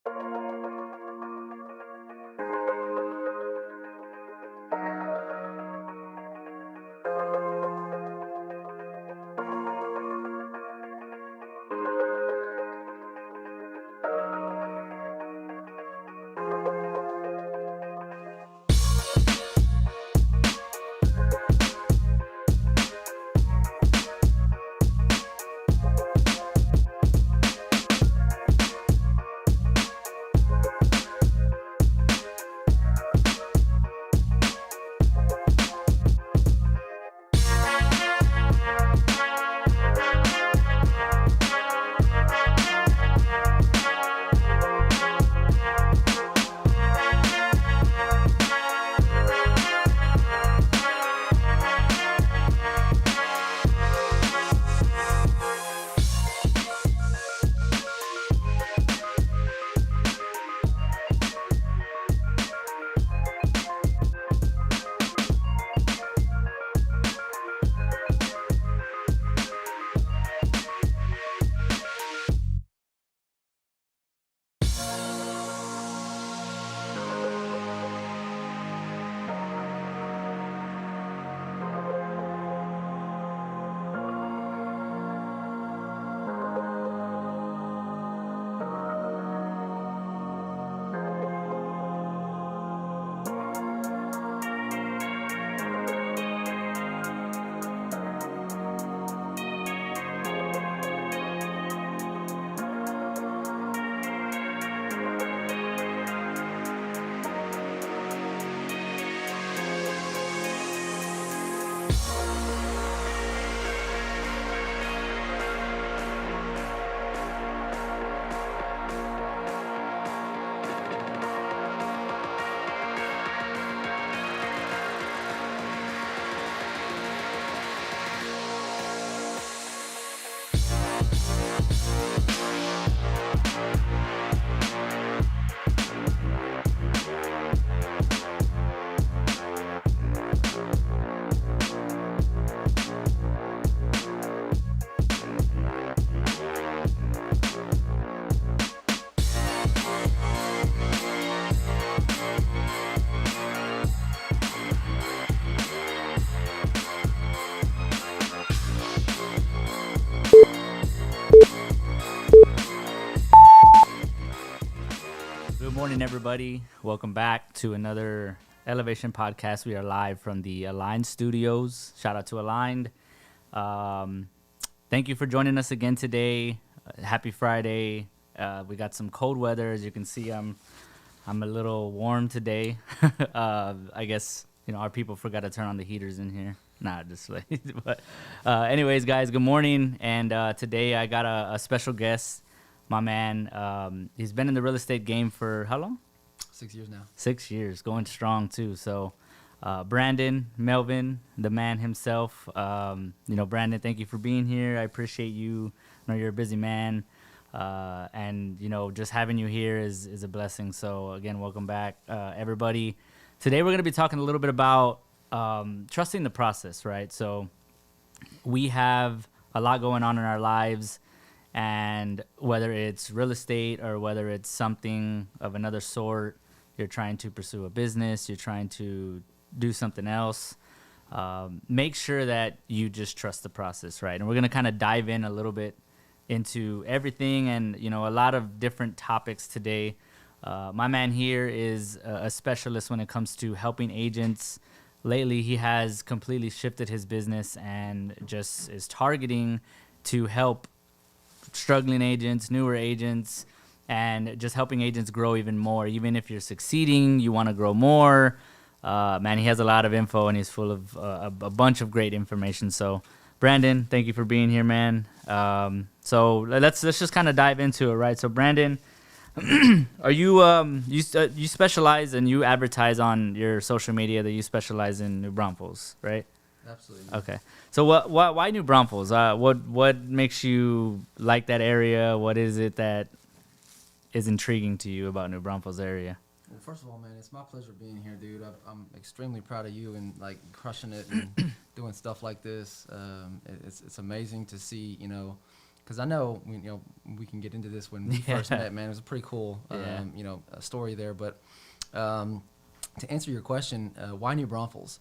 Good morning, everybody. Welcome back to another Elevation podcast. We are live from the Aligned Studios. Shout out to Aligned. Thank you for joining us again today. Happy Friday. We got some cold weather. As you can see, I'm a little warm today. I guess our people forgot to turn on the heaters in here. Nah, just like. But anyways, guys, good morning. And today I got a special guest. My man, he's been in the real estate game for how long? 6 years now. 6 years, going strong too. So, Brandon Melvin, the man himself. Brandon, thank you for being here. I appreciate you. I know you're a busy man, and just having you here is a blessing. So again, welcome back, everybody. Today we're going to be talking a little bit about trusting the process, right? So we have a lot going on in our lives. And whether it's real estate or whether it's something of another sort, you're trying to pursue a business, you're trying to do something else, make sure that you just trust the process, right? And we're going to kind of dive in a little bit into everything and, a lot of different topics today. My man here is a specialist when it comes to helping agents. Lately, he has completely shifted his business and just is targeting to help struggling agents, newer agents, and just helping agents grow even more. Even if you're succeeding, you want to grow more. Man, he has a lot of info and he's full of a bunch of great information. So, Brandon, thank you for being here, man. So let's just kind of dive into it, right? So, Brandon, are you specialize and you advertise on your social media that you specialize in New Braunfels, right? Absolutely. Okay. So why New Braunfels? What makes you like that area? What is it that is intriguing to you about New Braunfels area? Well, first of all, man, it's my pleasure being here, dude. I'm extremely proud of you and crushing it and doing stuff like this. It's amazing to see, because because I know we can get into this when we first met, man. It was a pretty cool story there. But to answer your question, why New Braunfels?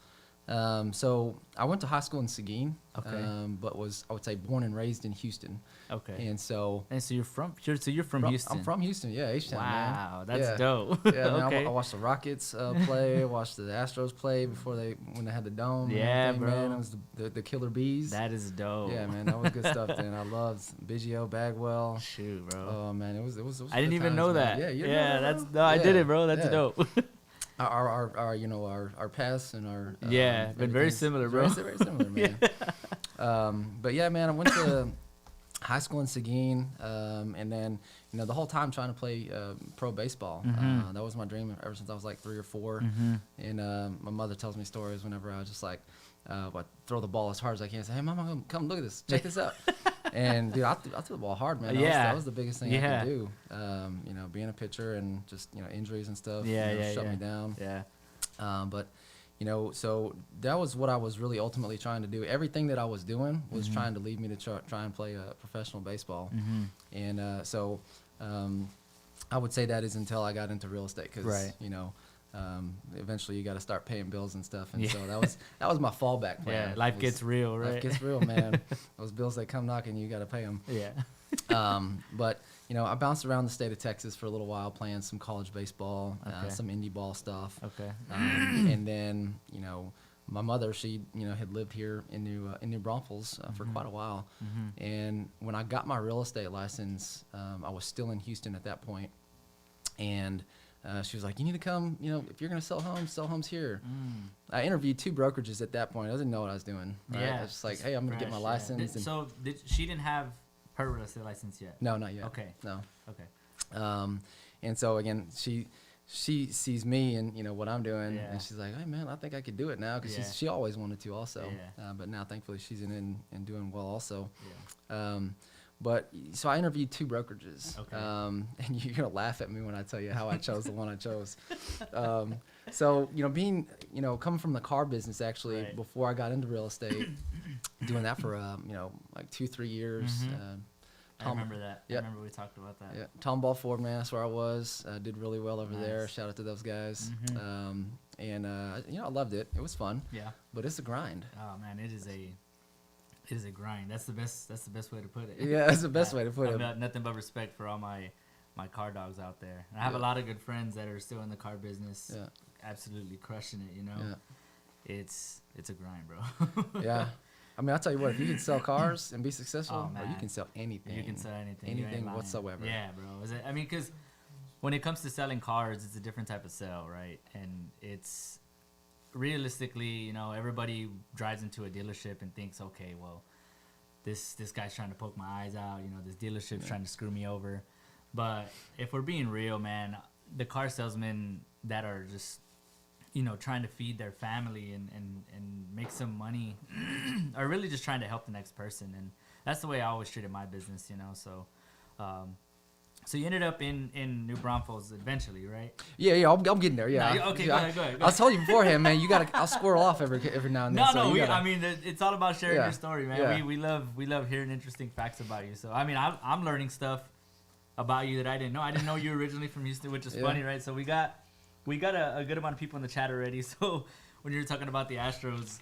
So I went to high school in Seguin, but was, I would say, born and raised in Houston. Okay. And so you're from Houston. I'm from Houston, yeah, H-Town, man. Wow, that's dope. Yeah, man, Okay. I watched the Rockets play. I watched the Astros play when they had the dome. and Yeah, everything, bro. Man. It was the Killer Bees. That is dope. Yeah, man, that was good stuff. Then I loved Biggio, Bagwell. Shoot, bro. Oh man, it was I didn't good even times, know man. that. Yeah, you didn't know that, that's bro? I Yeah, did it, bro. That's yeah. dope. Our paths and our been very similar, bro. Very similar, man. But yeah, man, I went to high school in Seguin, and then the whole time trying to play pro baseball. That was my dream ever since I was like 3 or 4. And my mother tells me stories whenever I was just like, throw the ball as hard as I can. Say, hey, mama, come look at this, check this out. And dude, I threw the ball hard, man. That was the biggest thing I could do. Being a pitcher and just injuries and stuff. Shut me down. Yeah. But so that was what I was really ultimately trying to do. Everything that I was doing was trying to lead me to try and play professional baseball. And so I would say that is until I got into real estate, because eventually you got to start paying bills and stuff. And so that was my fallback plan. Yeah, life gets real, right? Life gets real, man. Those bills that come knocking, you got to pay them. Yeah. But I bounced around the state of Texas for a little while, playing some college baseball, some indie ball stuff. Okay. And then my mother, she had lived here in New Braunfels for quite a while. And when I got my real estate license, I was still in Houston at that point. And she was like, you need to come, if you're going to sell homes here. I interviewed 2 brokerages at that point. I didn't know what I was doing. Right? Yeah. I was just like, hey, I'm going to get my license. She didn't have her real estate license yet? No, not yet. Okay. No. Okay. And so, again, she sees me and, what I'm doing. Yeah. And she's like, hey, man, I think I could do it now. Because she always wanted to also. Yeah. But now, thankfully, she's in and doing well also. Yeah. But so I interviewed 2 brokerages, Okay. and you're gonna laugh at me when I tell you how I chose the one I chose. So being coming from the car business actually, Right. before I got into real estate, doing that for like 2-3 years. I remember that. Yep. I remember we talked about that. Yeah, Tom Ball Ford, man, that's where I was. Did really well over there. Shout out to those guys. And I loved it. It was fun. Yeah. But it's a grind. Oh man, it is a grind. That's the best way to put it. Yeah, that's the best way to put I've it. got nothing but respect for all my car dogs out there. And I have a lot of good friends that are still in the car business, absolutely crushing it. Yeah. It's a grind, bro. Yeah. I mean, I'll tell you what, if you can sell cars and be successful, Oh, man. you can sell anything. You can sell anything. You ain't Anything lying. whatsoever. Yeah, bro. Because when it comes to selling cars, it's a different type of sell, right? And it's realistically, everybody drives into a dealership and thinks, okay, well, this guy's trying to poke my eyes out. This dealership's trying to screw me over. But if we're being real, man, the car salesmen that are just trying to feed their family and make some money are really just trying to help the next person. And that's the way I always treated my business, So so you ended up in New Braunfels eventually, right? Yeah, I'm getting there. Yeah. No, okay, go ahead. I told you beforehand, man. I'll squirrel off every now and then. It's all about sharing your story, man. Yeah. We love hearing interesting facts about you. So I'm learning stuff about you that I didn't know. I didn't know you were originally from Houston, which is funny, right? So we got a good amount of people in the chat already. So when you're talking about the Astros,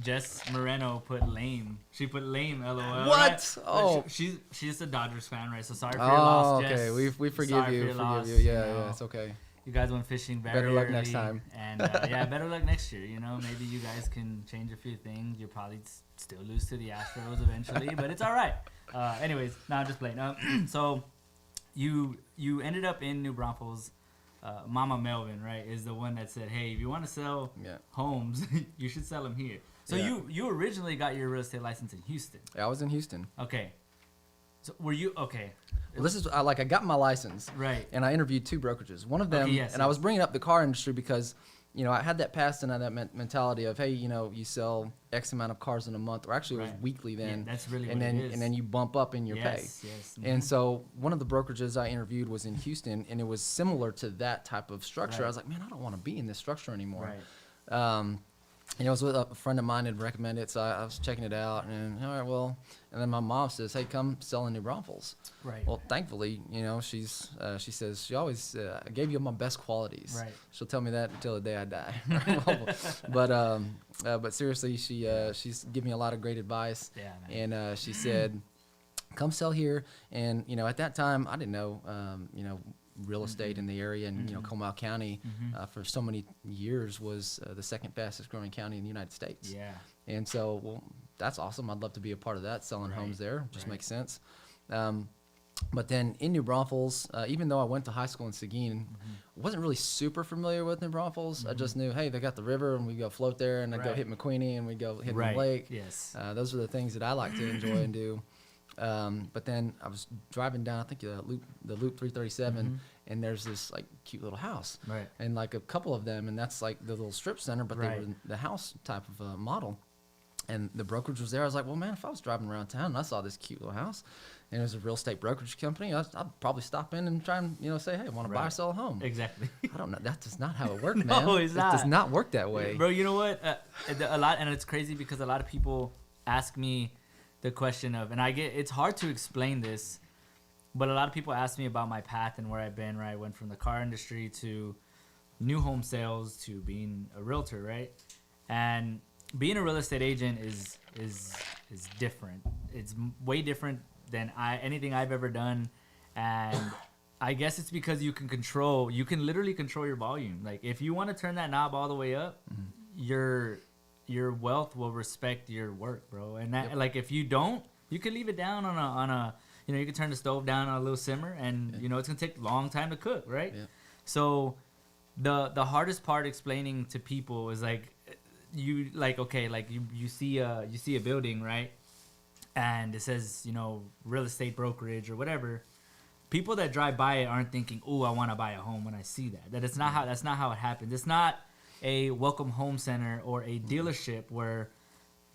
Jess Moreno put lame. She put lame, LOL. What? Right? Oh, she's a Dodgers fan, right? So sorry for your loss, okay. Jess. We forgive Sorry you. for your loss, Yeah, it's okay. You guys went fishing very Better luck early, next time. And better luck next year. Maybe you guys can change a few things. You'll probably still lose to the Astros eventually, but it's all right. Anyways, I'm just playing. So you ended up in New Braunfels. Mama Melvin, right, is the one that said, hey, if you want to sell homes, you should sell them here. So you originally got your real estate license in Houston. Yeah, I was in Houston. Okay. So were you okay? Well, this is I got my license, right? And I interviewed 2 brokerages. One of them, I was bringing up the car industry because I had that past and that mentality of, hey, you sell X amount of cars in a month, or actually it was weekly then. Yeah, that's really and what then it is. And then you bump up in your pay. Yes. Mm-hmm. And so one of the brokerages I interviewed was in Houston, and it was similar to that type of structure. Right. I was like, man, I don't want to be in this structure anymore. Right. it was with a friend of mine had recommended it, so I was checking it out, and all right, well, and then my mom says, "Hey, come sell in New Braunfels." Right. Well, thankfully, she says she always I gave you my best qualities. Right. She'll tell me that until the day I die. But seriously, she's given me a lot of great advice. Yeah, man. And she said, "Come sell here." And at that time, I didn't know real estate in the area, and Comal County for so many years was the second fastest growing county in the United States. Yeah. And so, well, that's awesome. I'd love to be a part of that, selling homes there. Just makes sense. But then in New Braunfels, even though I went to high school in Seguin, wasn't really super familiar with New Braunfels. I just knew, hey, they got the river, and we go float there, and I go hit McQueenie, and we go hit the lake. Yes. Those are the things that I like to enjoy and do. But then I was driving down, I think the Loop 337, and there's this like cute little house, and like a couple of them, and that's like the little strip center, but they were the house type of model. And the brokerage was there. I was like, well, man, if I was driving around town and I saw this cute little house, and it was a real estate brokerage company, I'd probably stop in and try and say, hey, I want to buy or sell a home. Exactly. I don't know. That does not how it works, No, man. it's not. It does not work that way, bro. You know what? A lot, and it's crazy because a lot of people ask me the question of, and it's hard to explain this, but a lot of people ask me about my path and where I've been. Right, I went from the car industry to new home sales to being a realtor, right? And being a real estate agent is different. It's way different than anything I've ever done, and I guess it's because you can literally control your volume. Like if you want to turn that knob all the way up, your wealth will respect your work, bro. And that like if you don't, you can leave it down on a you can turn the stove down on a little simmer, and it's gonna take a long time to cook, right? So the hardest part explaining to people is like, you see a building, right, and it says real estate brokerage or whatever. People that drive by it aren't thinking, oh, I want to buy a home when I see that. That's not how it happens. It's not a welcome home center or a dealership where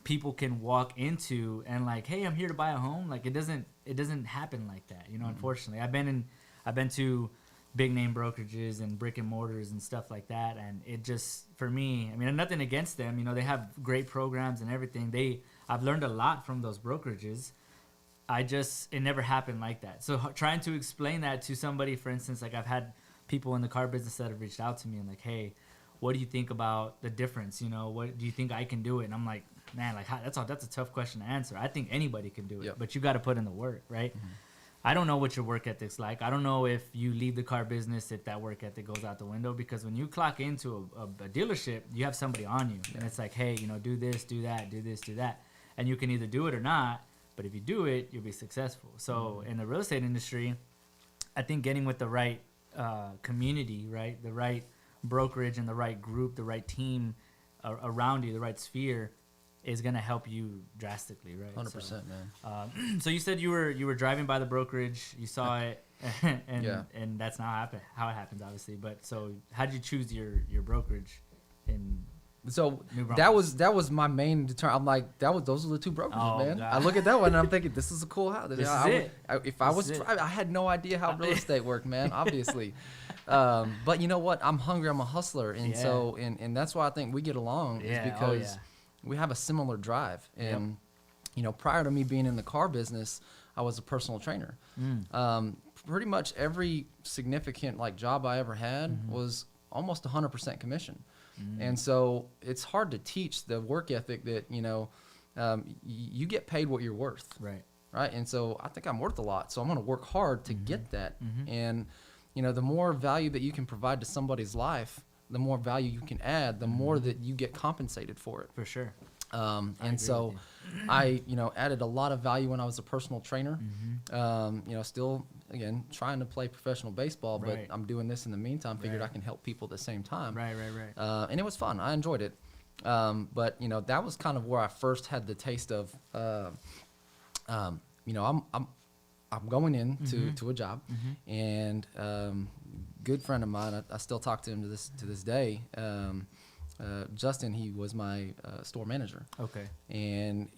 people can walk into and like, hey, I'm here to buy a home. Like it doesn't happen like that, unfortunately. I've been to big name brokerages and brick and mortars and stuff like that, and it just, for me, I mean, nothing against them, they have great programs and everything. I've learned a lot from those brokerages. It never happened like that. So trying to explain that to somebody, for instance, like I've had people in the car business that have reached out to me and like, hey, what do you think about the difference? What do you think I can do it? And I'm like, man, like that's a tough question to answer. I think anybody can do it, but you got to put in the work, right? I don't know what your work ethic's like. I don't know if you leave the car business, if that work ethic goes out the window, because when you clock into a dealership, you have somebody on you, and it's like, hey, do this, do that, do this, do that, and you can either do it or not. But if you do it, you'll be successful. So in the real estate industry, I think getting with the right community, right, the right brokerage and the right group, the right team around you, the right sphere, is gonna help you drastically, right? 100%, man. So you said you were driving by the brokerage, you saw it, and that's not how it happens, obviously. But so how did you choose your brokerage in? So that was my main I'm like, those are the two brokerages, man. God. I look at that one and I'm thinking, this is a cool house. I had no idea how real estate worked, man. Obviously. But you know what? I'm hungry. I'm a hustler, and so and that's why I think we get along is because we have a similar drive. And prior to me being in the car business, I was a personal trainer. Pretty much every significant like job I ever had was almost 100% commission. And so it's hard to teach the work ethic that you get paid what you're worth, right? And so I think I'm worth a lot, so I'm going to work hard to get that. And the more value that you can provide to somebody's life, the more value you can add, the more that you get compensated for it. For sure. And so I added a lot of value when I was a personal trainer. Still, again, trying to play professional baseball, but I'm doing this in the meantime. Figured I can help people at the same time. Right. And it was fun. I enjoyed it. But that was kind of where I first had the taste of, I'm going in to a job, and good friend of mine, I still talk to him to this day. Justin, he was my store manager. Okay. And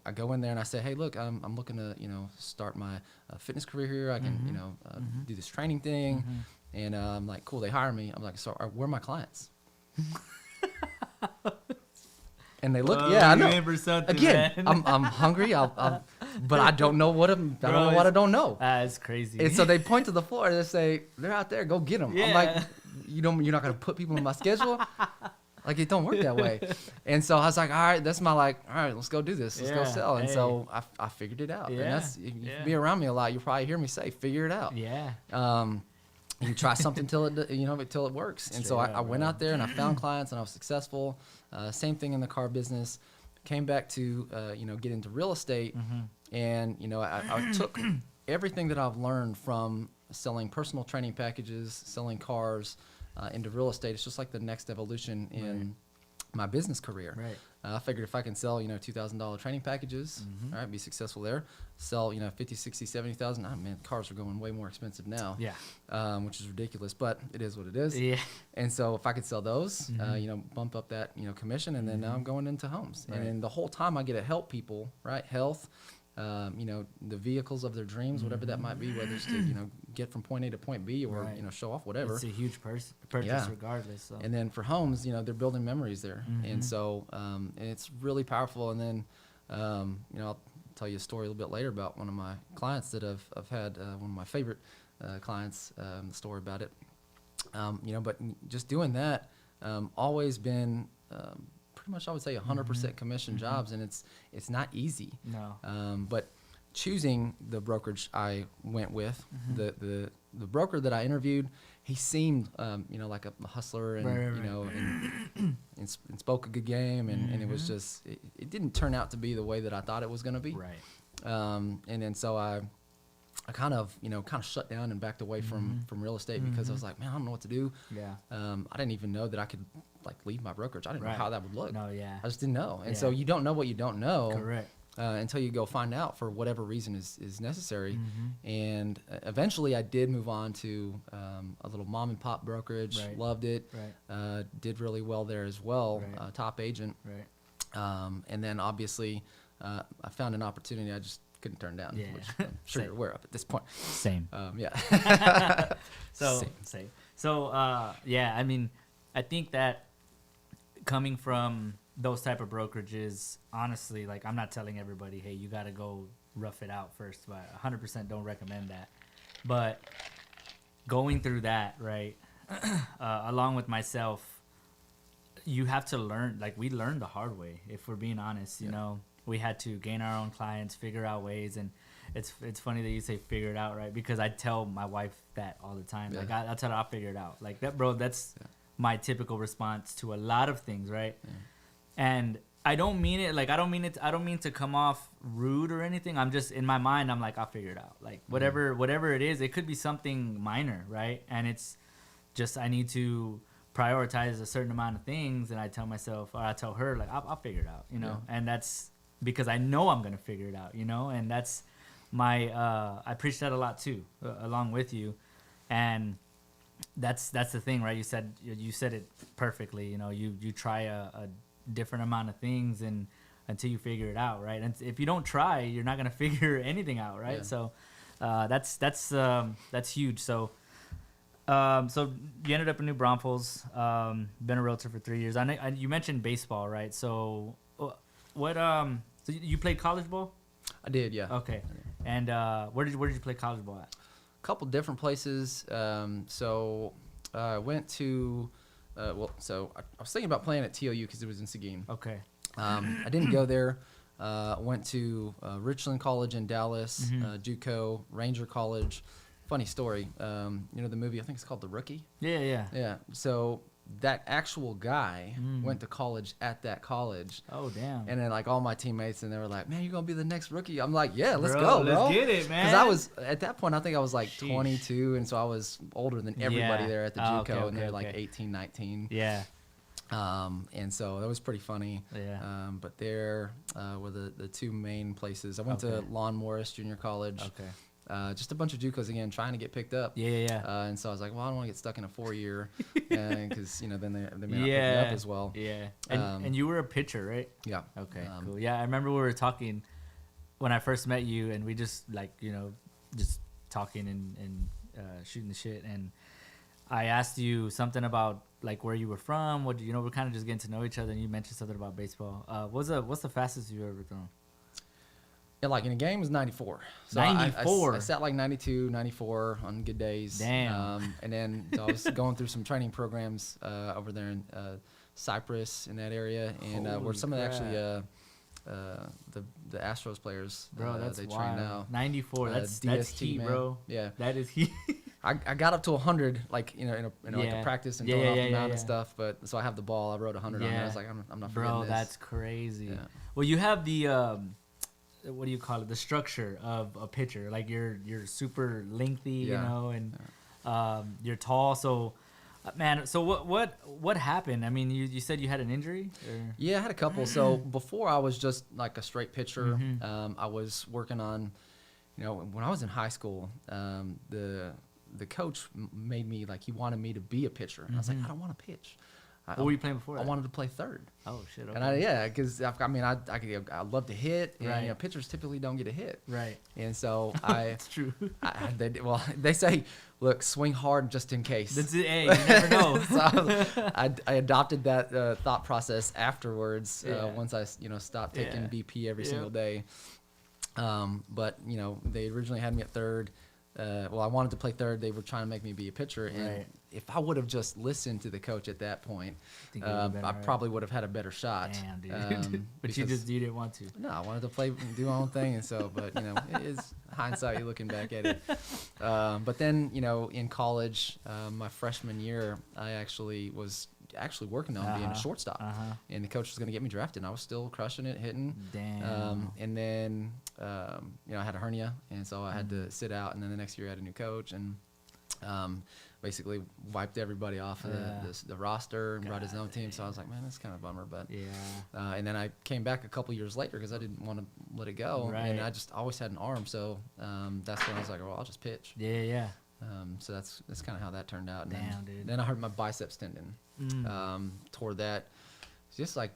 I go in there and I say, hey, look, I'm looking to start my fitness career here. I can do this training thing, and I'm like, cool. They hire me. I'm like, so where are my clients? And they look, I know. In for something, Again, man. I'm hungry, but I don't know what I don't know what I don't know. That's crazy. And so they point to the floor and they say, they're out there, go get them. Yeah. I'm like, you're not going to put people in my schedule? Like, it don't work that way. And so I was like, all right, all right, let's go do this. Let's go sell. And so I figured it out. Yeah. And that's, if you be around me a lot, you'll probably hear me say, figure it out. Yeah. You try something till it works. And so I went out there and I found clients and I was successful. Same thing in the car business. Came back to, get into real estate. And, I took everything that I've learned from selling personal training packages, selling cars, into real estate. It's just like the next evolution in my business career. Right. I figured if I can sell, $2,000 training packages, all right, be successful there. Sell, 50, 60, 70,000. Oh, man, cars are going way more expensive now. Yeah. Which is ridiculous, but it is what it is. Yeah. And so if I could sell those, bump up that, commission, and then now I'm going into homes. Right. And then the whole time I get to help people, right? Health, the vehicles of their dreams, whatever that might be, whether it's to, get from point A to point B or, show off whatever. It's a huge purchase regardless. So. And then for homes, they're building memories there. And so, and it's really powerful. And then, I'll tell you a story a little bit later about one of my clients that I've had, one of my favorite clients, the story about it. But just doing that, always been, pretty much I would say 100% commission jobs, and it's not easy. No. But choosing the brokerage I went with, the broker that I interviewed, he seemed like a hustler and and spoke a good game, and it was just it didn't turn out to be the way that I thought it was going to be. Right. And then so I kind of shut down and backed away from real estate because I was like, man, I don't know what to do. Yeah. I didn't even know that I could leave my brokerage. I didn't know how that would look. No, yeah. I just didn't know. And so you don't know what you don't know. Correct. Until you go find out for whatever reason is necessary. And eventually I did move on to a little mom and pop brokerage. Right. Loved it. Right. Did really well there as well. Right. Top agent. Right. And then obviously I found an opportunity I just couldn't turn down, which I'm sure you're aware of at this point. Same. Yeah. Same. So, I mean, I think that coming from those type of brokerages, honestly, like, I'm not telling everybody, hey, you got to go rough it out first, but 100% don't recommend that. But going through that, right, along with myself, you have to learn, like, we learned the hard way, if we're being honest, you know. We had to gain our own clients, figure out ways, and it's funny that you say figure it out, right? Because I tell my wife that all the time. Like, I tell her I'll figure it out. Like, that, bro, that's my typical response to a lot of things, right? And I don't mean it, like, I don't mean to come off rude or anything. I'm just, in my mind, I'm like, I'll figure it out. Like, whatever it is, it could be something minor, right? And it's just, I need to prioritize a certain amount of things, and I tell myself, or I tell her, like, I'll figure it out, you know? And that's because I know I'm going to figure it out, you know? And that's my, I preach that a lot too, along with you. And that's the thing, right? You said it perfectly, you know, you try a different amount of things and until you figure it out, right? And if you don't try, you're not going to figure anything out, right? So that's huge. So you ended up in New Braunfels, been a realtor for 3 years. I know you mentioned baseball, right? So so you played college ball? I did, yeah. Okay. And where did you play college ball at? A couple different places. So I went to, so I was thinking about playing at TOU because it was in Seguin. Okay. I didn't go there. Went to Richland College in Dallas, JUCO, Ranger College. Funny story. You know the movie, I think it's called The Rookie? Yeah. Yeah. So that actual guy went to college at that college. Oh, damn. And then, like, all my teammates, and they were like, man, you're going to be the next rookie. I'm like, yeah, let's bro, go, bro. Let's get it, man. Because I was, at that point, I think I was, like, 22, and so I was older than everybody there at the JUCO, and they're, like, 18, 19. Yeah. And so that was pretty funny. Yeah. But there were the two main places. I went to Lon Morris Junior College. Okay. Just a bunch of JUCOs, again, trying to get picked up. Yeah. And so I was like, well, I don't want to get stuck in a 4-year because, you know, then they may not pick me up as well. Yeah. And you were a pitcher, right? Yeah. Okay, cool. Yeah, I remember we were talking when I first met you, and we just, like, you know, just talking and shooting the shit. And I asked you something about like where you were from. What we're kind of just getting to know each other, and you mentioned something about baseball. What's the fastest you've ever thrown? Yeah, like in a game is 94. So 94. I sat like 92, 94 on good days. Damn. And then so I was going through some training programs over there in Cyprus in that area, and where some of the Astros players, bro, that's they wild. train now. 94. That's DST, heat, man. bro. Yeah, that is heat. I got up to 100, like in like a practice and throwing off the mound and stuff. But so I have the ball. I wrote 100 on there. I was like, I'm not forgetting bro, this. that's crazy. Yeah. Well, you have the what do you call it? The structure of a pitcher. Like you're super lengthy, you know, and you're tall. So, man, so what happened? I mean, you said you had an injury? Or? Yeah, I had a couple. So before I was just like a straight pitcher. I was working on, when I was in high school, the coach made me like he wanted me to be a pitcher. And I was like, I don't want to pitch. What were you playing before that? I wanted to play third. Oh shit! Okay. And because I love to hit, and pitchers typically don't get a hit. Right. And so It's true. They say, look, swing hard just in case. That's it. Hey, you never know. So I adopted that thought process afterwards. Once I stopped taking BP every single day. But they originally had me at third. I wanted to play third. They were trying to make me be a pitcher, and if I would have just listened to the coach at that point, I probably would have had a better shot. Damn, dude. But you didn't want to. No, I wanted to play, do my own thing, and so. But it is hindsight. You're looking back at it. But then in college, my freshman year, I was actually working on being a shortstop, and the coach was going to get me drafted, and I was still crushing it, hitting. Damn. And then I had a hernia, and so I had to sit out, and then the next year I had a new coach, and basically wiped everybody off of the roster and brought his own team. So I was like, man, that's kind of a bummer. But and then I came back a couple years later because I didn't want to let it go, and I just always had an arm. So that's when I was like, well, I'll just pitch. So that's kind of how that turned out. And Damn, dude. Then I hurt my biceps tendon. Tore that. It's just like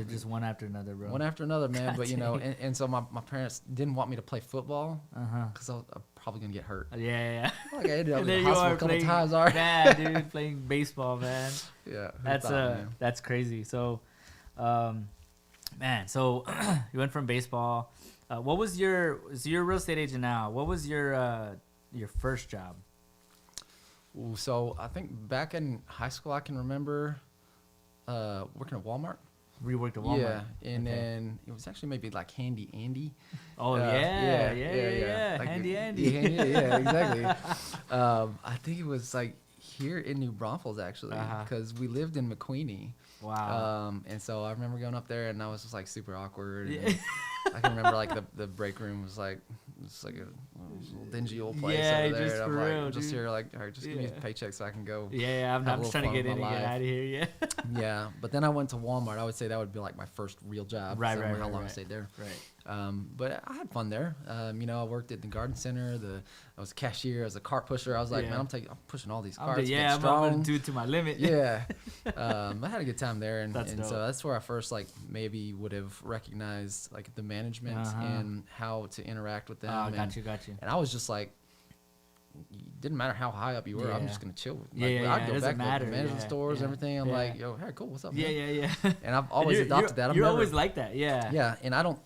just one after another, bro. One after another, man. But and so my parents didn't want me to play football because I'm probably gonna get hurt. Like I ended up in the hospital a couple times already. Bad, dude, playing baseball, man. Yeah, that's crazy. So, man, so you went from baseball. What was you're a real estate agent now? What was your first job? Ooh, so I think back in high school, I can remember working at Walmart. You worked at Walmart? Yeah, and then it was actually maybe like Handy Andy. Oh, yeah. Like Handy Andy. Yeah, exactly. I think it was like here in New Braunfels, actually, because we lived in McQueenie. Wow. And so I remember going up there, and I was just like super awkward. And I can remember like the break room was like a little dingy old place over there. Just and I'm for like, real, just dude. here, like, all right, just give me a paycheck so I can go. I'm just trying to get in and get out of here. Yeah. Yeah, but then I went to Walmart. I would say that would be like my first real job. Right. How long I stayed there. Right. But I had fun there. I worked at the garden center. I was a cashier. I was a cart pusher. I was like, man, I'm pushing all these carts. I'm going to do it to my limit. Yeah. I had a good time there, and so that's where I first like maybe would have recognized like the management and how to interact with them. Got you. And I was just like, it didn't matter how high up you were. I'm just gonna chill. I'd go back to the manage the stores, everything. I'm like, yo, hey, cool, what's up, man? Yeah. And I've always adopted that. You're always like that, yeah. Yeah, and I don't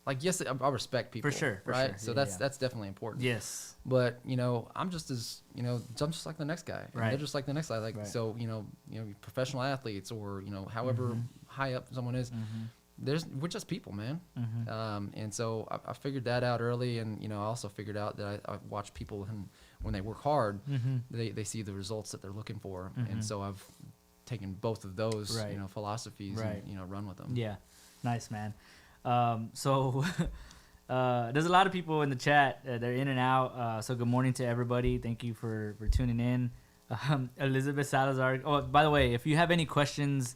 like. Yes, I respect people for sure, right? So that's definitely important. Yes. But I'm just as I'm just like the next guy. And they're just like the next guy. Like so, professional athletes or however high up someone is. We're just people, man. And so I figured that out early, and I also figured out that I watch people, and when they work hard, they see the results that they're looking for, and so I've taken both of those philosophies and run with them. Yeah, nice, man. So there's a lot of people in the chat. They're in and out. So good morning to everybody. Thank you for tuning in. Elizabeth Salazar. Oh, by the way, if you have any questions,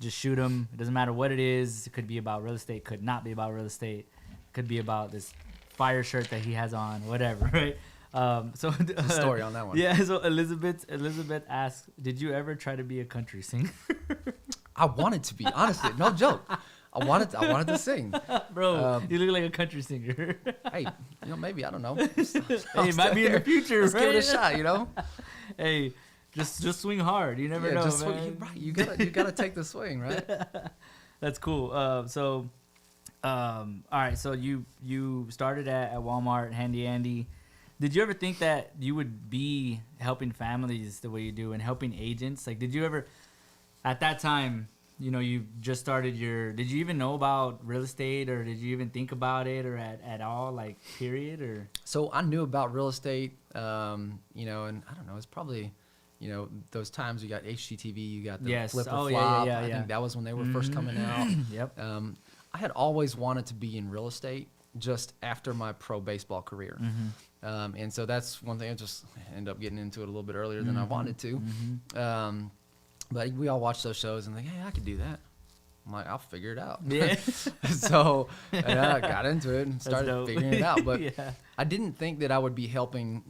just shoot them. It doesn't matter what it is. It could be about real estate. Could not be about real estate. Could be about this fire shirt that he has on. Whatever, right? So a story on that one. Yeah. So Elizabeth asks, "Did you ever try to be a country singer?" I wanted to be, honestly, no joke. I wanted to sing. Bro, you look like a country singer. Hey, maybe, I don't know. Hey, it might be in the future, Let's right? give it a shot, Hey, just swing hard. You never know, just man. right. You gotta take the swing, right? That's cool. All right. So you started at Walmart, Handy Andy. Did you ever think that you would be helping families the way you do and helping agents? Like, did you ever, at that time, you just started did you even know about real estate, or did you even think about it, or at all, like, period? Or So I knew about real estate, and I don't know, it's probably, those times you got HGTV, you got the Yes. flip or Oh, flop. yeah. I think that was when they were first coming out. Yep. I had always wanted to be in real estate just after my pro baseball career. And so that's one thing. I just ended up getting into it a little bit earlier than I wanted to. But we all watch those shows and think, hey, I could do that. I'm like, I'll figure it out. Yeah. So I got into it and started figuring it out. But Yeah. I didn't think that I would be helping,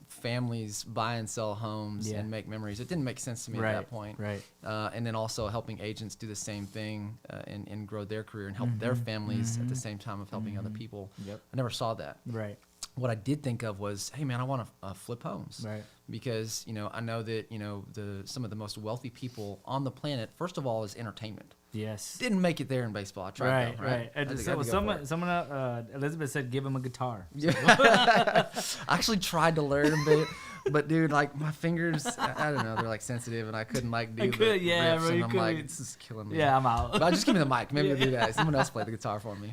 families buy and sell homes and make memories. It didn't make sense to me at that point. Right. And then also helping agents do the same thing and grow their career and help their families at the same time of helping other people. Yep. I never saw that. Right. What I did think of was, hey man, I want to flip homes, Right. because I know that some of the most wealthy people on the planet, first of all, is entertainment. Yes. Didn't make it there in baseball. I tried, Right. I had to So go for it. someone Elizabeth said, give him a guitar. Yeah. I actually tried to learn a bit, but dude, like my fingers, I don't know, they're like sensitive, and I couldn't like do the riffs, bro, and you I'm could. like, this is killing me. Yeah, I'm out. But just give me the mic. Maybe I'll do that. Someone else play the guitar for me.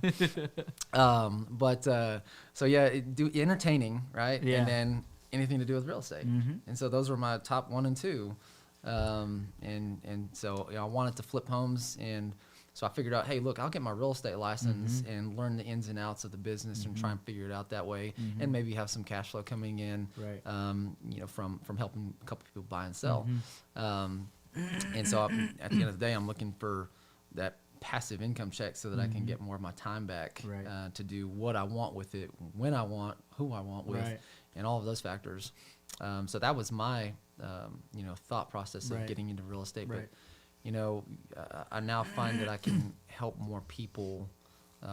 So yeah, do entertaining, right? Yeah. And then anything to do with real estate. And so those were my top 1 and 2. And so I wanted to flip homes, and so I figured out, hey, look, I'll get my real estate license and learn the ins and outs of the business and try and figure it out that way, and maybe have some cash flow coming in, Right. from helping a couple people buy and sell. And so at the end of the day, I'm looking for that passive income check so that I can get more of my time back, Right. to do what I want with it, when I want, who I want with, Right. and all of those factors. So that was my, thought process of Right. getting into real estate. Right. But, I now find that I can help more people,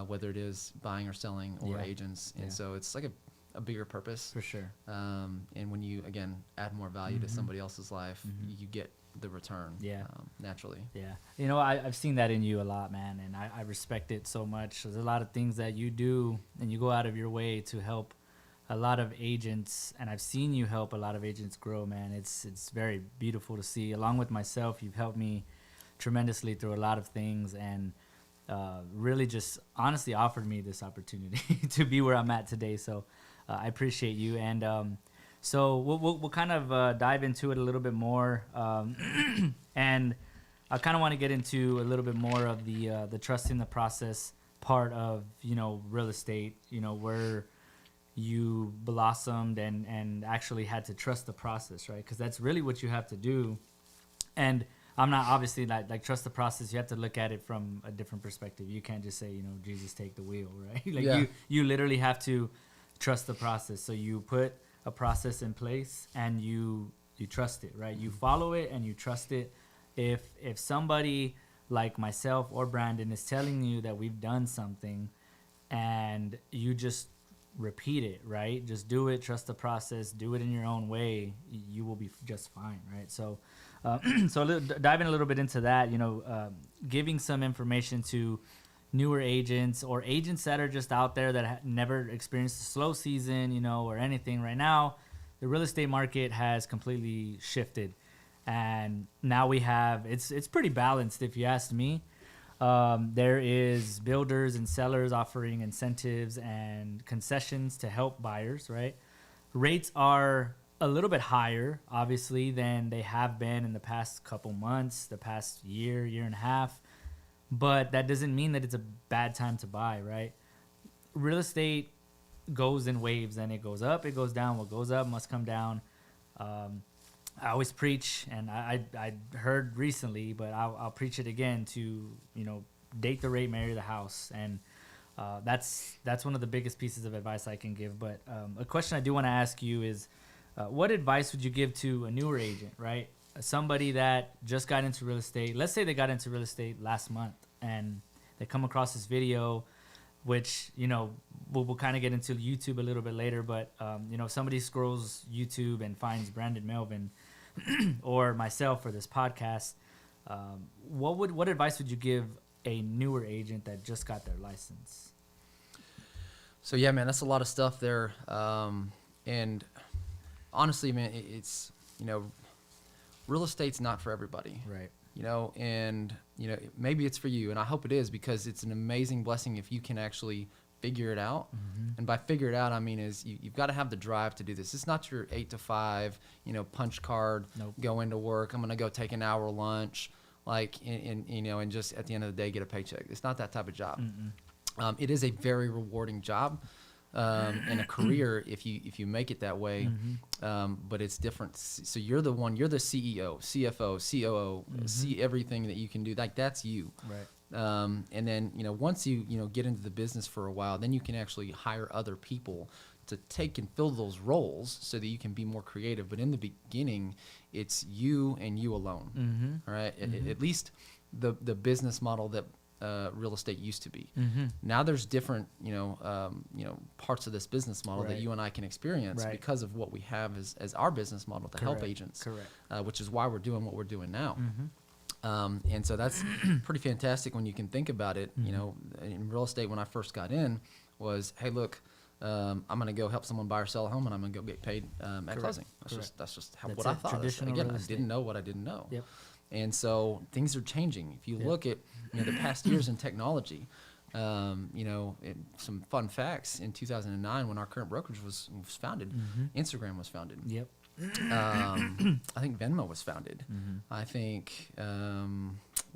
whether it is buying or selling or Yeah. agents. And Yeah. so it's like a bigger purpose. For sure. And when you, again, add more value to somebody else's life, you get the return, Yeah. Naturally. Yeah. I've seen that in you a lot, man, and I respect it so much. There's a lot of things that you do, and you go out of your way to help a lot of agents, and I've seen you help a lot of agents grow, man. It's very beautiful to see. Along with myself, you've helped me tremendously through a lot of things, and really just honestly offered me this opportunity to be where I'm at today. So I appreciate you. And so we'll kind of dive into it a little bit more. And I kind of want to get into a little bit more of the trusting the process part of, real estate, where you blossomed and actually had to trust the process, right? Because that's really what you have to do. And I'm not obviously like trust the process. You have to look at it from a different perspective. You can't just say, Jesus, take the wheel, right? You literally have to trust the process. So you put a process in place and you trust it, right? You follow it and you trust it. If somebody like myself or Brandon is telling you that we've done something and you just repeat it, right? Just do it, trust the process, do it in your own way, you will be just fine, right? So diving a little bit into that, giving some information to newer agents or agents that are just out there that never experienced a slow season, or anything. Right now, the real estate market has completely shifted, and now we have it's pretty balanced, if you ask me. There is builders and sellers offering incentives and concessions to help buyers, right? Rates are a little bit higher, obviously, than they have been in the past couple months, the past year and a half. But that doesn't mean that it's a bad time to buy, right? Real estate goes in waves, and it goes up, it goes down. What goes up must come down. I always preach, and I heard recently, but I'll preach it again to, date the rate, marry the house. And that's one of the biggest pieces of advice I can give. But a question I do want to ask you is, what advice would you give to a newer agent, right? Somebody that just got into real estate. Let's say they got into real estate last month and they come across this video, which, we'll kind of get into YouTube a little bit later. But, if somebody scrolls YouTube and finds Brandon Melvin, or myself for this podcast, what advice would you give a newer agent that just got their license? So yeah, man, that's a lot of stuff there. And honestly, man, it's, real estate's not for everybody. Right. And maybe it's for you, and I hope it is, because it's an amazing blessing if you can actually figure it out. And by figure it out, I mean is you've got to have the drive to do this. It's not your 8 to 5, punch card, Nope. go into work, I'm going to go take an hour lunch, and just at the end of the day get a paycheck. It's not that type of job. It is a very rewarding job. And a career if you make it that way, but it's different. So you're the CEO, CFO, COO, see everything that you can do. Like, that's you. Right. And then once you get into the business for a while, then you can actually hire other people to take and fill those roles so that you can be more creative. But in the beginning, it's you and you alone. All right. At least the business model that real estate used to be. Now there's different, parts of this business model that you and I can experience because of what we have as our business model to help agents. Correct. Which is why we're doing what we're doing now. And so that's pretty fantastic when you can think about it. In real estate, when I first got in, was, hey, look, I'm going to go help someone buy or sell a home, and I'm going to go get paid at closing. That's just what I thought. Again, I didn't know what I didn't know. Yep. And so things are changing. If you look at the past years in technology, some fun facts. In 2009, when our current brokerage was founded, Instagram was founded. Yep. I think Venmo was founded. I think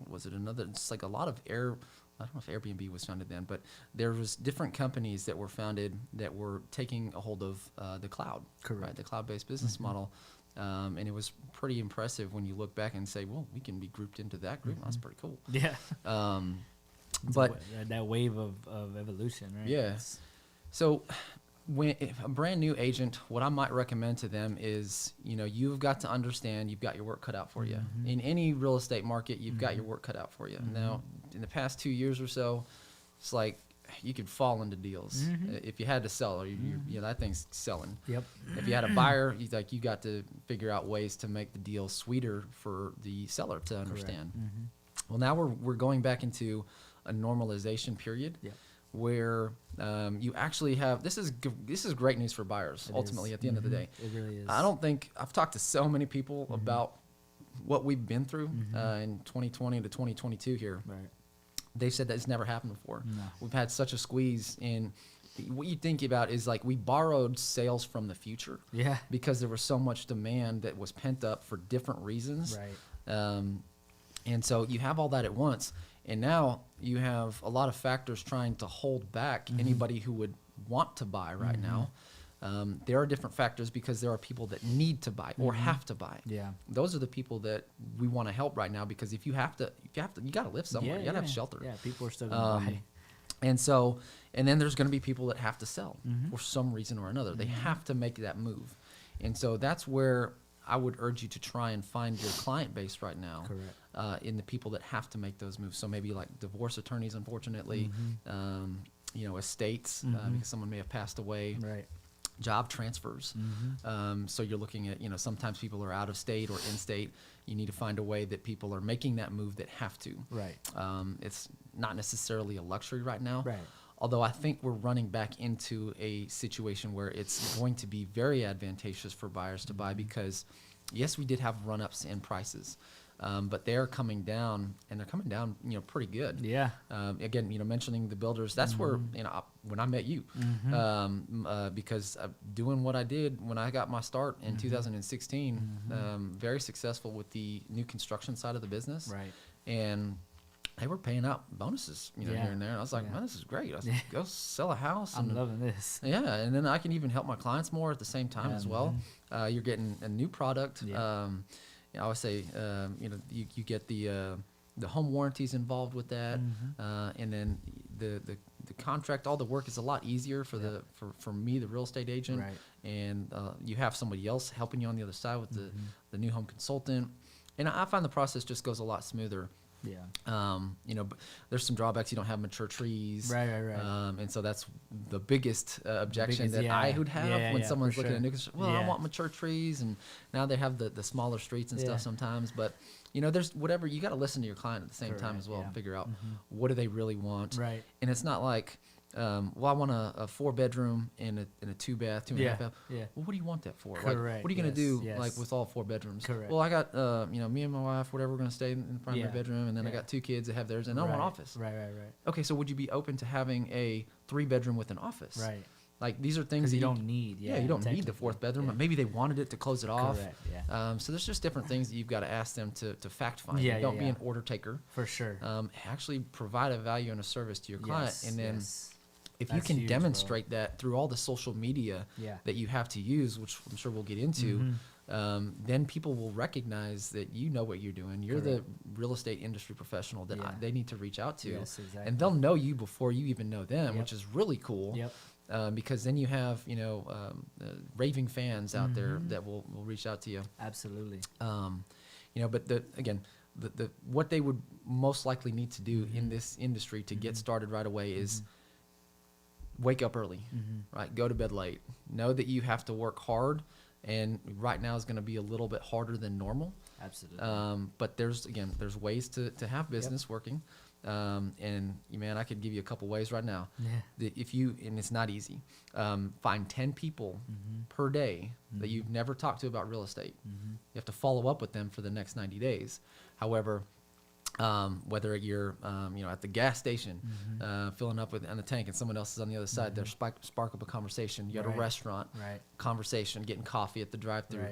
was it another? It's like a lot of I don't know if Airbnb was founded then, but there was different companies that were founded that were taking a hold of the cloud. Correct. Right, the cloud-based business model. And it was pretty impressive when you look back and say, well, we can be grouped into that group. That's pretty cool. Yeah. But that wave of evolution, right? Yeah. So if a brand new agent, what I might recommend to them is, you've got to understand you've got your work cut out for you. In any real estate market, you've got your work cut out for you. Now, in the past 2 years or so, it's like you could fall into deals. If you had to sell, or that thing's selling. Yep. If you had a buyer, you got to figure out ways to make the deal sweeter for the seller to understand. Well, now we're going back into a normalization period. Yep. Where you actually have this is great news for buyers. Ultimately, at the end of the day, it really is. I don't think I've talked to so many people about what we've been through in 2020 to 2022 here. Right. They said that's never happened before. No. We've had such a squeeze in. What you think about is like we borrowed sales from the future. Yeah. Because there was so much demand that was pent up for different reasons. Right. And so you have all that at once. And now you have a lot of factors trying to hold back anybody who would want to buy right now. There are different factors because there are people that need to buy or have to buy. Yeah. Those are the people that we want to help right now, because if you got to live somewhere. You got to have shelter. Yeah, people are still going to buy. And then there's going to be people that have to sell for some reason or another. They have to make that move. And so that's where I would urge you to try and find your client base right now. Correct. In the people that have to make those moves. So maybe like divorce attorneys, unfortunately, estates, because someone may have passed away. Right. Job transfers. So you're looking at, sometimes people are out of state or in state. You need to find a way that people are making that move that have to. Right. It's not necessarily a luxury right now. Right. Although I think we're running back into a situation where it's going to be very advantageous for buyers to buy, because, yes, we did have run-ups in prices, but they're coming down, and they're coming down, pretty good. Yeah. Again, mentioning the builders, that's where, when I met you, because doing what I did when I got my start in 2016, very successful with the new construction side of the business. Right. And they were paying out bonuses, here and there. And I was like, man, this is great. I was like, go sell a house. I'm loving this. Yeah, and then I can even help my clients more at the same time as well. You're getting a new product. Yeah. I always say, you get the home warranties involved with that, and then the contract, all the work is a lot easier for me, the real estate agent, Right. and you have somebody else helping you on the other side with the new home consultant, and I find the process just goes a lot smoother. Yeah. But there's some drawbacks. You don't have mature trees. Right. And so that's the biggest objection that I would have when someone's looking at new construction. Well, I want mature trees, and now they have the smaller streets and stuff sometimes. But there's whatever, you got to listen to your client at the same time as well and figure out what do they really want. Right. And it's not like, I want a 4-bedroom and a 2-bath, 2.5 bath. Yeah. Well, what do you want that for? Correct. Like, what are you going to do like with all 4 bedrooms? Correct. Well, I got, me and my wife, whatever, we're going to stay in the primary bedroom, and then I got 2 kids that have theirs, and I want an office. Right. Okay, so would you be open to having a 3-bedroom with an office? Right. Like, these are things that you don't need. Yeah, you don't need the 4th bedroom. But maybe they wanted it to close it off. Correct. Yeah. So there's just different things that you've got to ask them to fact find. Don't be an order taker. For sure. Actually provide a value and a service to your client, and then if That's you can huge, demonstrate that through all the social media that you have to use, which I'm sure we'll get into, then people will recognize that you know what you're doing. You're the real estate industry professional that they need to reach out to. Yes, exactly. And they'll know you before you even know them, which is really cool. Yep. Because then you have, raving fans out there that will reach out to you. Absolutely. But the what they would most likely need to do in this industry to get started right away is wake up early, right? Go to bed late. Know that you have to work hard, and right now is going to be a little bit harder than normal. Absolutely. But there's ways to have business working. And man, I could give you a couple ways right now. That and it's not easy, find 10 people per day that you've never talked to about real estate. You have to follow up with them for the next 90 days. However, whether you're at the gas station filling up on the tank and someone else is on the other side, there's spark up a conversation. You at a restaurant, conversation, getting coffee at the drive-thru,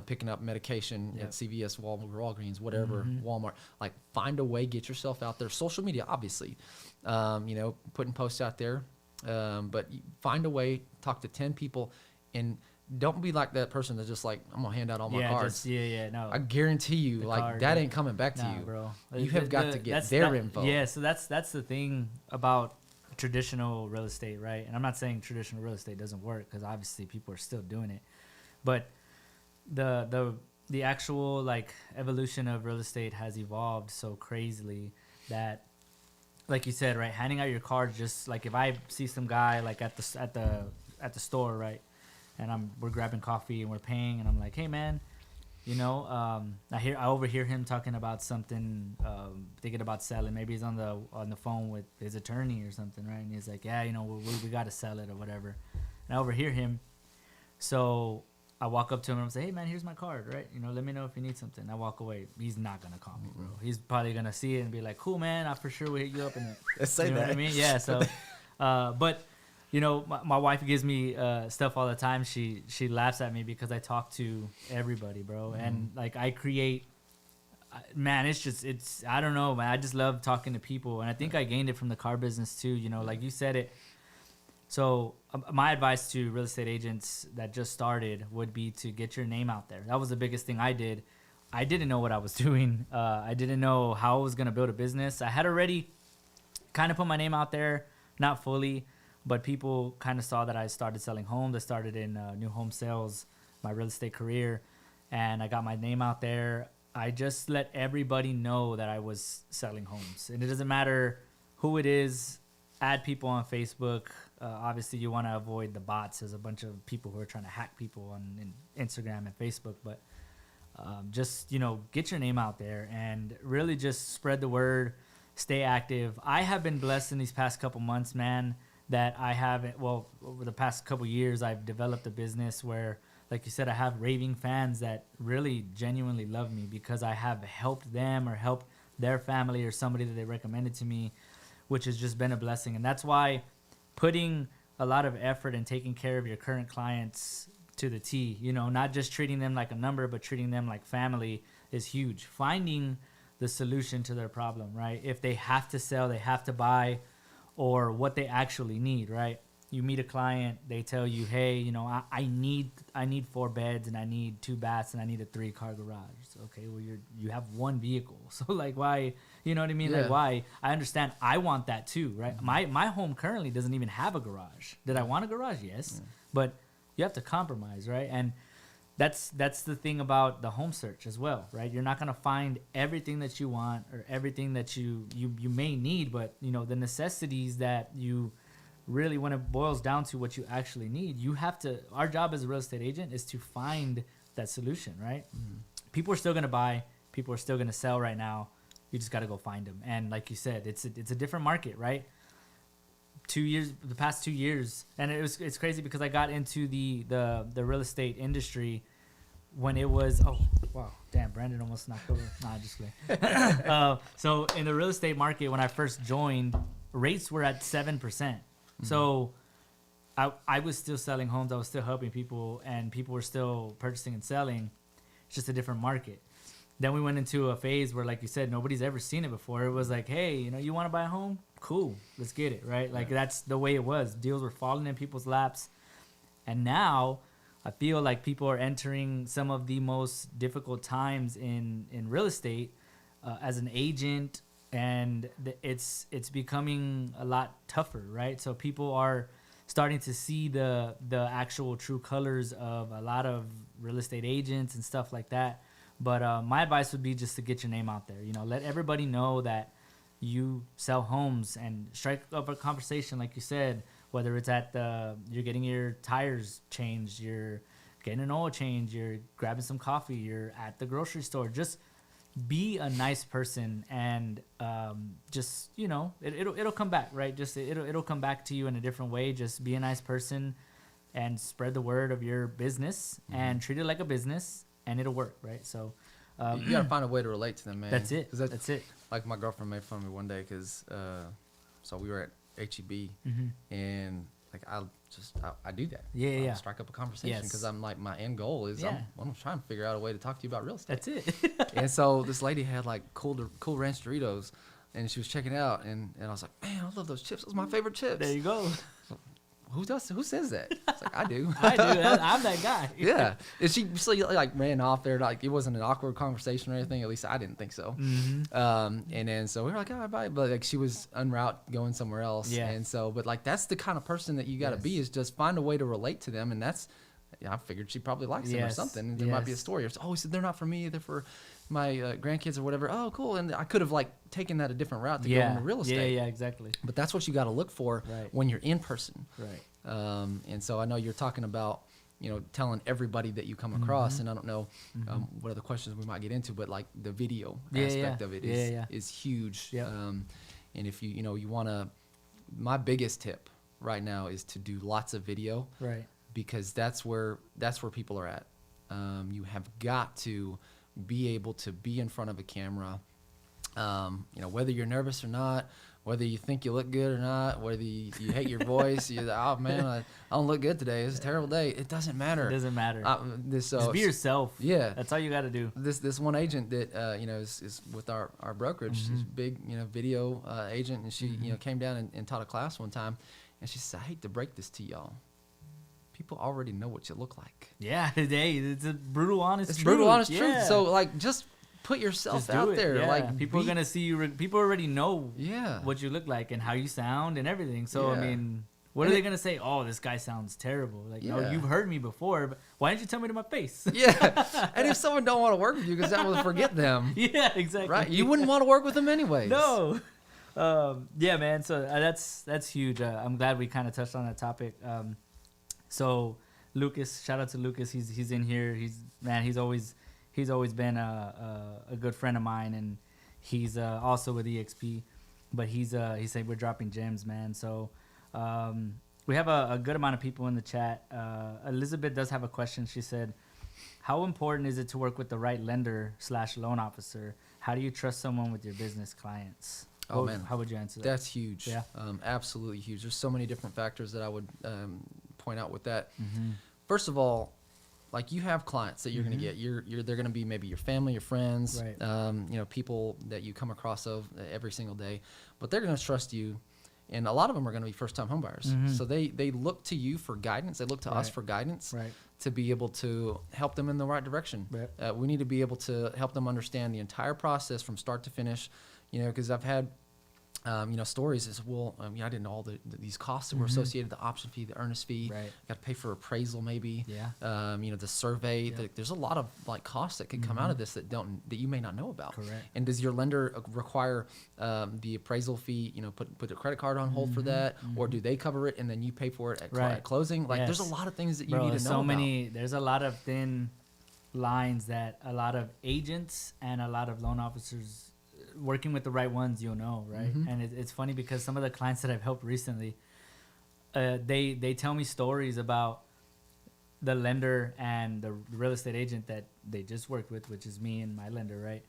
picking up medication at CVS, Walgreens, whatever, Walmart. Like, find a way, get yourself out there. Social media, obviously, putting posts out there, but find a way, talk to 10 people, and don't be like that person that's just like, I'm gonna hand out all my cards. No. I guarantee you, that ain't coming back to you, bro. You have got to get their info. Yeah, so that's the thing about traditional real estate, right? And I'm not saying traditional real estate doesn't work, because obviously people are still doing it, but the actual evolution of real estate has evolved so crazily that, like you said, right, handing out your cards, just like if I see some guy at the store, right, and we're grabbing coffee and we're paying, and I'm like, hey man, I overhear him talking about something, thinking about selling. Maybe he's on the phone with his attorney or something, right? And he's like, yeah, we got to sell it or whatever. And I overhear him, so I walk up to him and I say, hey man, here's my card, right? Let me know if you need something. I walk away. He's not gonna call me, bro. He's probably gonna see it and be like, cool man, I for sure will hit you up. And let's say that. What I mean? Yeah. So, but. My wife gives me stuff all the time. She laughs at me because I talk to everybody, bro. And I create, man, it's I don't know, man. I just love talking to people. And I think I gained it from the car business too, like you said it. So my advice to real estate agents that just started would be to get your name out there. That was the biggest thing I did. I didn't know what I was doing. I didn't know how I was going to build a business. I had already kind of put my name out there, not fully. But people kind of saw that I started selling homes. I started in new home sales, my real estate career, and I got my name out there. I just let everybody know that I was selling homes. And it doesn't matter who it is. Add people on Facebook. Obviously, you want to avoid the bots. There's a bunch of people who are trying to hack people on Instagram and Facebook. But just, get your name out there and really just spread the word. Stay active. I have been blessed in these past couple months, man, that I haven't, over the past couple years, I've developed a business where, like you said, I have raving fans that really genuinely love me because I have helped them or helped their family or somebody that they recommended to me, which has just been a blessing. And that's why putting a lot of effort and taking care of your current clients to the T, not just treating them like a number, but treating them like family is huge. Finding the solution to their problem, right? If they have to sell, they have to buy, or what they actually need, right? You meet a client, they tell you, hey, I need 4 beds and I need 2 baths and I need a 3-car garage. Okay, well you have 1 vehicle, so why? You know what I mean? Yeah. Why? I understand. I want that too, right? My home currently doesn't even have a garage. Did I want a garage? Yes, but you have to compromise, right? And that's the thing about the home search as well, right? You're not gonna find everything that you want or everything that you may need, but you know the necessities that you really, when it boils down to what you actually need, you have to. Our job as a real estate agent is to find that solution, right? Mm-hmm. People are still gonna buy, people are still gonna sell right now. You just gotta go find them, and like you said, it's a different market, right? The past 2 years, and it's crazy because I got into the real estate industry when it was, oh wow, damn, Brandon almost knocked over. Nah, just kidding. So in the real estate market, when I first joined, rates were at 7%. Mm-hmm. So I was still selling homes, I was still helping people, and people were still purchasing and selling. It's just a different market. Then we went into a phase where, like you said, nobody's ever seen it before. It was like, hey, you want to buy a home? Cool, let's get it, right? Like that's the way it was. Deals were falling in people's laps, and now I feel like people are entering some of the most difficult times in real estate as an agent, and it's becoming a lot tougher, right? So people are starting to see the actual true colors of a lot of real estate agents and stuff like that. But my advice would be just to get your name out there. Let everybody know that you sell homes, and strike up a conversation, like you said, whether it's at you're getting your tires changed, you're getting an oil change, you're grabbing some coffee, you're at the grocery store. Just be a nice person, and just it'll come back, right? Just it'll come back to you in a different way. Just be a nice person and spread the word of your business, and treat it like a business, and it'll work, right? So you gotta find a way to relate to them, man. That's it. That's it. Like my girlfriend made fun of me one day because so we were at HEB, and like I do that. Yeah. Strike up a conversation because I'm like, my end goal is I'm trying to figure out a way to talk to you about real estate. That's it. And so this lady had like Cool Ranch Doritos, and she was checking it out, and I was like, man, I love those chips. Those are my favorite chips. There you go. Who says that? It's like, I do. I do. I'm that guy. Yeah. And she like ran off there. Like, it wasn't an awkward conversation or anything. At least I didn't think so. Mm-hmm. And then so we were like, all right, bye. But like, she was en route going somewhere else. Yeah. And so, but like, that's the kind of person that you got to be, is just find a way to relate to them. And that's, I figured she probably likes them or something. And there might be a story. Or, oh, he said, they're not for me. They're for my grandkids or whatever. Oh, cool. And I could have like taken that a different route to go into real estate. Yeah, exactly. But that's what you got to look for when you're in person. Right. And so I know you're talking about, telling everybody that you come across, and I don't know what other questions we might get into, but like the video aspect of it is huge. Yep. And if you want to, my biggest tip right now is to do lots of video, right? Because that's where people are at. You have got to be able to be in front of a camera, whether you're nervous or not, whether you think you look good or not, whether you hate your voice, you're like, oh man, I don't look good today. It's a terrible day. It doesn't matter. It doesn't matter. Just be yourself. Yeah, that's all you got to do. This one agent that is with our brokerage, is big video agent, and she came down and taught a class one time, and she said, I hate to break this to y'all. People already know what you look like. Yeah, today it's a brutal, honest truth. It's brutal, honest truth. So like, just put yourself out there. Yeah. Like, people are gonna see you. People already know what you look like and how you sound and everything. So I mean, what are they gonna say? Oh, this guy sounds terrible. Like, no, you've heard me before, but why didn't you tell me to my face? Yeah. And if someone don't want to work with you because that will forget them. Yeah, exactly. Right. You wouldn't want to work with them anyways. No. Yeah, man. So that's huge. I'm glad we kind of touched on that topic. So Lucas, shout out to Lucas. He's in here. He's always been a good friend of mine, and he's also with EXP, but he said we're dropping gems, man. So we have a good amount of people in the chat. Elizabeth does have a question. She said, how important is it to work with the right lender/loan officer? How do you trust someone with your business clients? Oh, man. How would you answer that? That's huge. Yeah. Absolutely huge. There's so many different factors that I would point out with that. First of all, like, you have clients that you're going to get. They're going to be maybe your family, your friends, right. People that you come across every single day, but they're going to trust you. And a lot of them are going to be first-time homebuyers. So they look to you for guidance. They look to us for guidance to be able to help them in the right direction. Right. We need to be able to help them understand the entire process from start to finish, because I've had stories is, well, I didn't know all these costs that were associated, the option fee, the earnest fee, Right. got to pay for appraisal maybe, Yeah. the survey, there's a lot of like costs that could come out of this that you may not know about. Correct. And does your lender require the appraisal fee, put a credit card on hold for that, or do they cover it and then you pay for it at closing? Like there's a lot of things that you need to know about. There's a lot of thin lines that a lot of agents and a lot of loan officers working with the right ones, right? And it's funny because some of the clients that I've helped recently, they tell me stories about the lender and the real estate agent that they just worked with, which is me and my lender, right?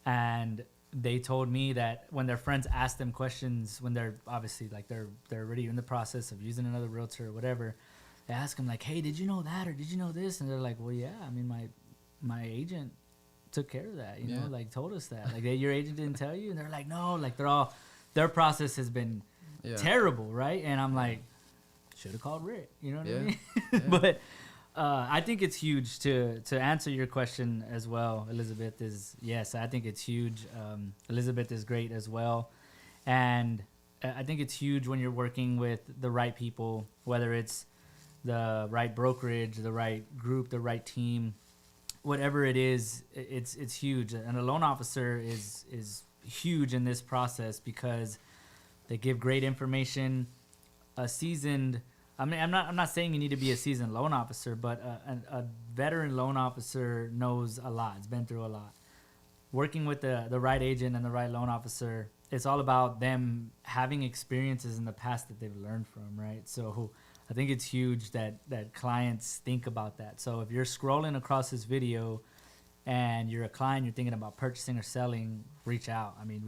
And they told me that when their friends ask them questions, when they're obviously like they're already in the process of using another realtor or whatever, they ask them like, hey, did you know that, or did you know this? And they're like, well, yeah, I mean, my agent took care of that, like told us that, like your agent didn't tell you. And they're like, no, like their process has been terrible, right? And I'm like, should have called Rick, you know what I mean? But I think it's huge to answer your question as well. Elizabeth is, yes, I think it's huge. Elizabeth is great as well. And I think it's huge when you're working with the right people, whether it's the right brokerage, the right group, the right team, whatever it is, it's huge. And a loan officer is huge in this process because they give great information. A seasoned, I mean, I'm not saying you need to be a seasoned loan officer, but a veteran loan officer knows a lot. It's been through a lot. Working with the right agent and the right loan officer, it's all about them having experiences in the past that they've learned from, right? So I think it's huge that clients think about that. So if you're scrolling across this video and you're a client, you're thinking about purchasing or selling, reach out. I mean,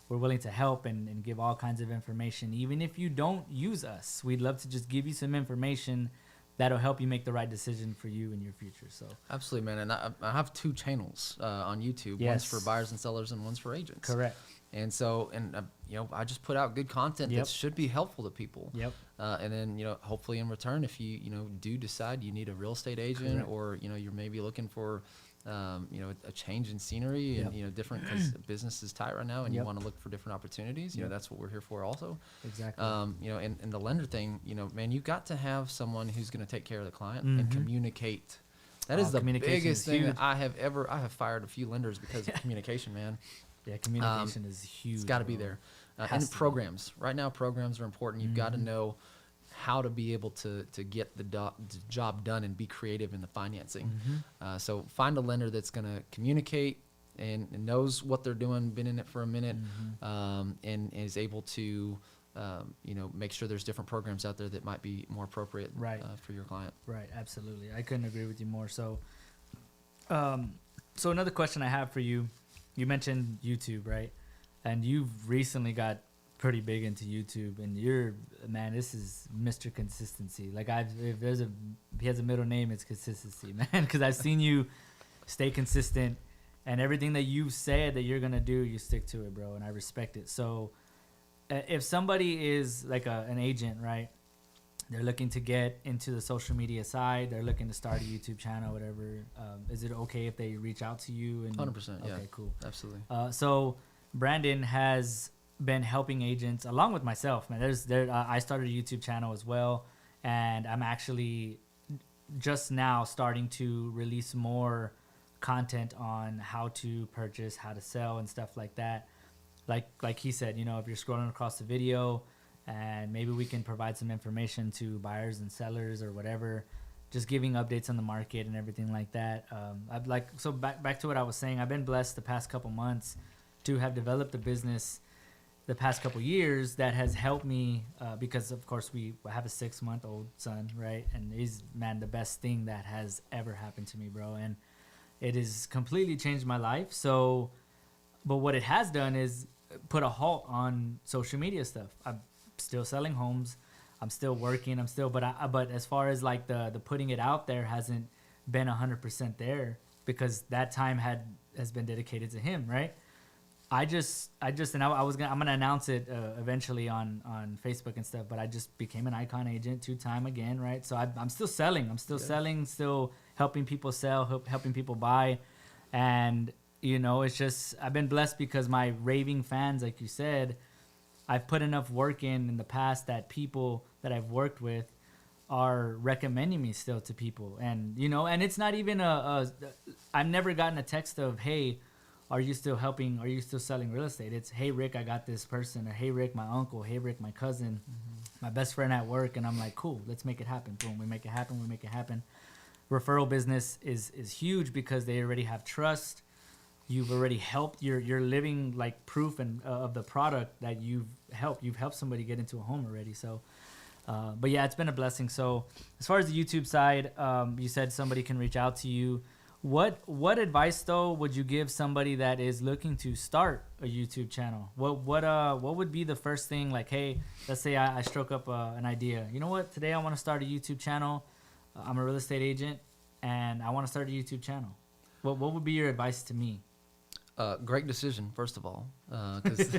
we're willing to help and give all kinds of information. Even if you don't use us, we'd love to just give you some information that'll help you make the right decision for you in your future. So absolutely, man. And I have 2 channels on YouTube. Yes. One's for buyers and sellers and one's for agents. Correct. And so, I just put out good content that should be helpful to people. Yep. And then, hopefully in return, if you, do decide you need a real estate agent, correct, or, you're maybe looking for, a change in scenery and, different, because business is tight right now and you want to look for different opportunities, that's what we're here for also. Exactly. And the lender thing, man, you got to have someone who's going to take care of the client and communicate. That is the biggest thing that I have fired a few lenders because of communication, man. Yeah, communication is huge. It's got to be there. And programs. Right now, programs are important. You've got to know how to be able to get the job done and be creative in the financing. So find a lender that's going to communicate and knows what they're doing, been in it for a minute, and is able to make sure there's different programs out there that might be more appropriate for your client. Right, absolutely. I couldn't agree with you more. So, so another question I have for you. You mentioned YouTube, right? And you've recently got pretty big into YouTube, and this is Mr. Consistency. Like if he has a middle name, it's Consistency, man. Because I've seen you stay consistent, and everything that you've said that you're gonna do, you stick to it, bro. And I respect it. So, if somebody is like an agent, right? They're looking to get into the social media side. They're looking to start a YouTube channel, whatever. Is it okay if they reach out to you? 100%. Yeah. Okay, cool. Absolutely. So Brandon has been helping agents along with myself, man. I started a YouTube channel as well, and I'm actually just now starting to release more content on how to purchase, how to sell, and stuff like that. Like he said, if you're scrolling across the video, and maybe we can provide some information to buyers and sellers or whatever, just giving updates on the market and everything like that. Back to what I was saying, I've been blessed the past couple months to have developed a business the past couple years that has helped me because, of course, we have a 6-month-old son, right? And he's, man, the best thing that has ever happened to me, bro. And it has completely changed my life. So, but what it has done is put a halt on social media stuff. I'm still selling homes. I'm still working. But as far as like the putting it out there hasn't been 100% there because that time has been dedicated to him, right? I'm gonna announce it eventually on Facebook and stuff. But I just became an Icon agent 2-time again, right? So I'm still selling. I'm still selling. Still helping people sell, helping people buy, and it's just I've been blessed because my raving fans, like you said, I've put enough work in the past that people that I've worked with are recommending me still to people. And, you know, and it's not even I've never gotten a text of, hey, are you still helping? Are you still selling real estate? It's, hey, Rick, I got this person. Or, hey, Rick, my uncle. Hey, Rick, my cousin, my best friend at work. And I'm like, cool, let's make it happen. Boom, we make it happen. We make it happen. Referral business is huge because they already have trust. You've already helped. You're living like proof of the product that you've helped. You've helped somebody get into a home already. So, but yeah, it's been a blessing. So as far as the YouTube side, you said somebody can reach out to you. What advice though would you give somebody that is looking to start a YouTube channel? What would be the first thing? Like, hey, let's say I stroke up an idea. You know what? Today I want to start a YouTube channel. I'm a real estate agent and I want to start a YouTube channel. What would be your advice to me? Great decision, first of all, because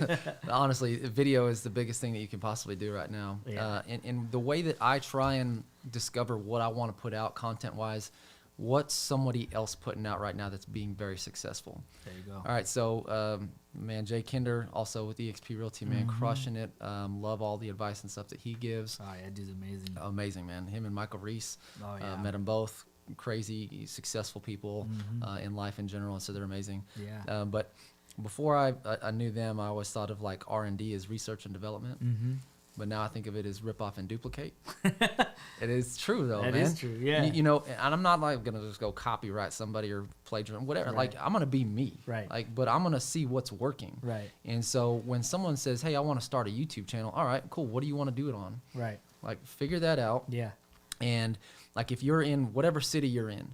honestly, video is the biggest thing that you can possibly do right now. Yeah. And the way that I try and discover what I want to put out content-wise, what's somebody else putting out right now that's being very successful. There you go. All right, so man, Jay Kinder, also with eXp Realty, man, crushing it. Love all the advice and stuff that he gives. Oh yeah, dude's amazing. Amazing, man. Him and Michael Reese, Oh yeah. met them both. Crazy successful people in life in general, and so they're amazing. Yeah. But before I knew them, I always thought of like R&D as research and development. But now I think of it as rip off and duplicate. It is true though, That man. is true, yeah. You know, and I'm not like gonna just go copyright somebody or plagiarize whatever. Right. Like I'm gonna be me. Right. Like, but I'm gonna see what's working. Right. And so when someone says, "Hey, I want to start a YouTube channel," all right, cool. What do you want to do it on? Right. Like figure that out. Yeah. And like if you're in whatever city you're in,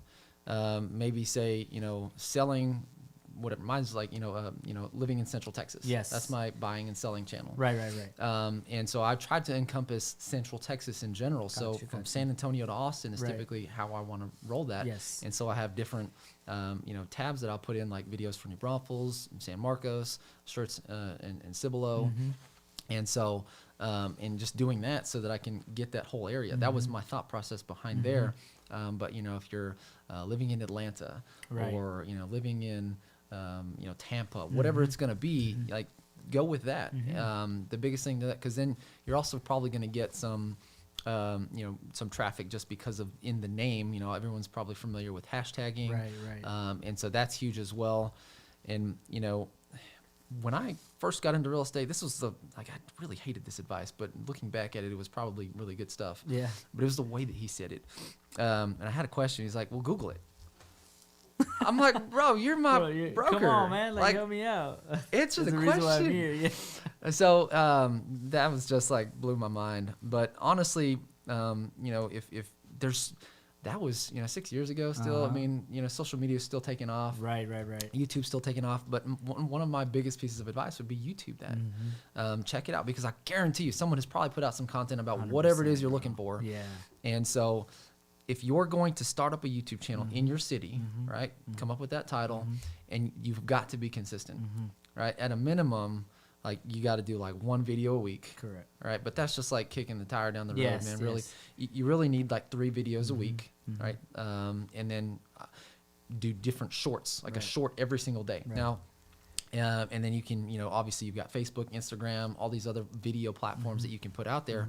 maybe say, you know, selling whatever. Mine's like, you know, living in Central Texas. Yes. That's my buying and selling channel. Right. And so I tried to encompass Central Texas in general. So from San Antonio to Austin is typically how I want to roll that. Yes. And so I have different, you know, tabs that I'll put in, like videos for New Braunfels, San Marcos, shirts in Cibolo. And so, and just doing that so that I can get that whole area. That was my thought process behind there. But, you know, if you're living in Atlanta or, you know, living in, you know, Tampa, whatever it's going to be, like, go with that. The biggest thing to that, because then you're also probably going to get some, you know, some traffic just because of in the name. You know, everyone's probably familiar with hashtagging. Right. And so that's huge as well. And, you know, when I first got into real estate, this was I really hated this advice, but looking back at it, it was probably really good stuff. Yeah. But it was the way that he said it. And I had a question. He's like, well, Google it. I'm like, bro, you're my broker. Come on, man. Like, help me out. Answer the That's reason why I'm question. here. Yeah. So that was just like blew my mind. But honestly, you know, if there's, that was, you know, 6 years ago still. I mean, you know, social media is still taking off. Right. YouTube's still taking off. But one of my biggest pieces of advice would be YouTube that. Check it out, because I guarantee you someone has probably put out some content about whatever it is you're looking for. Yeah. And so if you're going to start up a YouTube channel in your city, right, come up with that title, and you've got to be consistent, right? At a minimum, like you got to do like one video a week. Correct. Right. But that's just like kicking the tire down the road, Yes, man. Really, yes. you really need like 3 videos a week, right? And then do different shorts, like a short every single day. Right. Now, and then you can, you know, obviously you've got Facebook, Instagram, all these other video platforms that you can put out there.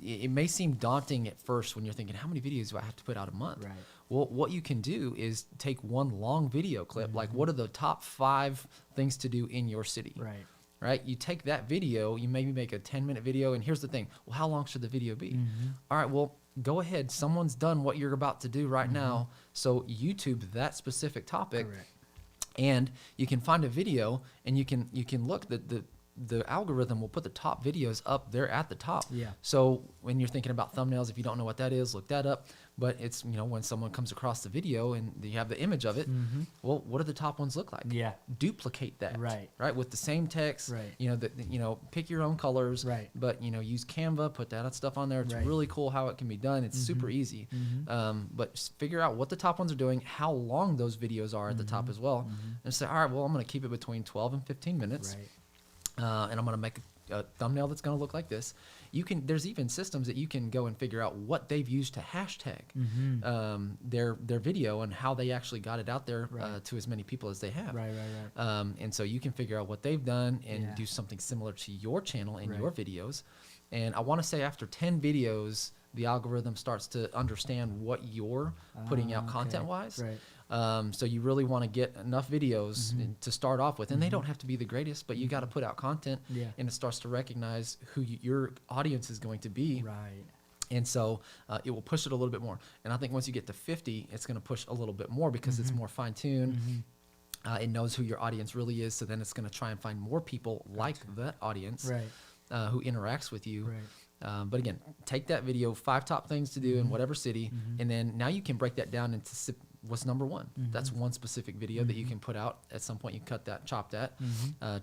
It may seem daunting at first when you're thinking, how many videos do I have to put out a month? Right. Well, what you can do is take one long video clip, like what are the top 5 things to do in your city? Right. Right? You take that video, you maybe make a 10-minute video, and here's the thing. Well, how long should the video be? All right, well, go ahead. Someone's done what you're about to do right now, so YouTube that specific topic. Correct. And you can find a video, and you can look, the algorithm will put the top videos up there at the top. Yeah. So when you're thinking about thumbnails, if you don't know what that is, look that up. But it's, you know, when someone comes across the video and you have the image of it, well, what do the top ones look like? Yeah. Duplicate that. Right. Right. With the same text. Right. You know, you know, pick your own colors. Right. But, you know, use Canva, put that stuff on there. It's Right. really cool how it can be done. It's super easy. But just figure out what the top ones are doing, how long those videos are at the top as well. And say, all right, well, I'm going to keep it between 12 and 15 minutes. Right. And I'm going to make a thumbnail that's going to look like this. There's even systems that you can go and figure out what they've used to hashtag their video and how they actually got it out there to as many people as they have. Right. And so you can figure out what they've done and do something similar to your channel and your videos. And I want to say after 10 videos, the algorithm starts to understand what you're putting out content-wise. Right. So you really want to get enough videos to start off with. And they don't have to be the greatest, but you got to put out content. And it starts to recognize who your audience is going to be. Right. And so it will push it a little bit more. And I think once you get to 50, it's going to push a little bit more because it's more fine-tuned. It knows who your audience really is. So then it's going to try and find more people like that audience who interacts with you. Right. But again, take that video, 5 top things to do in whatever city, and then now you can break that down into what's number one. That's one specific video that you can put out at some point. You cut that, chop that,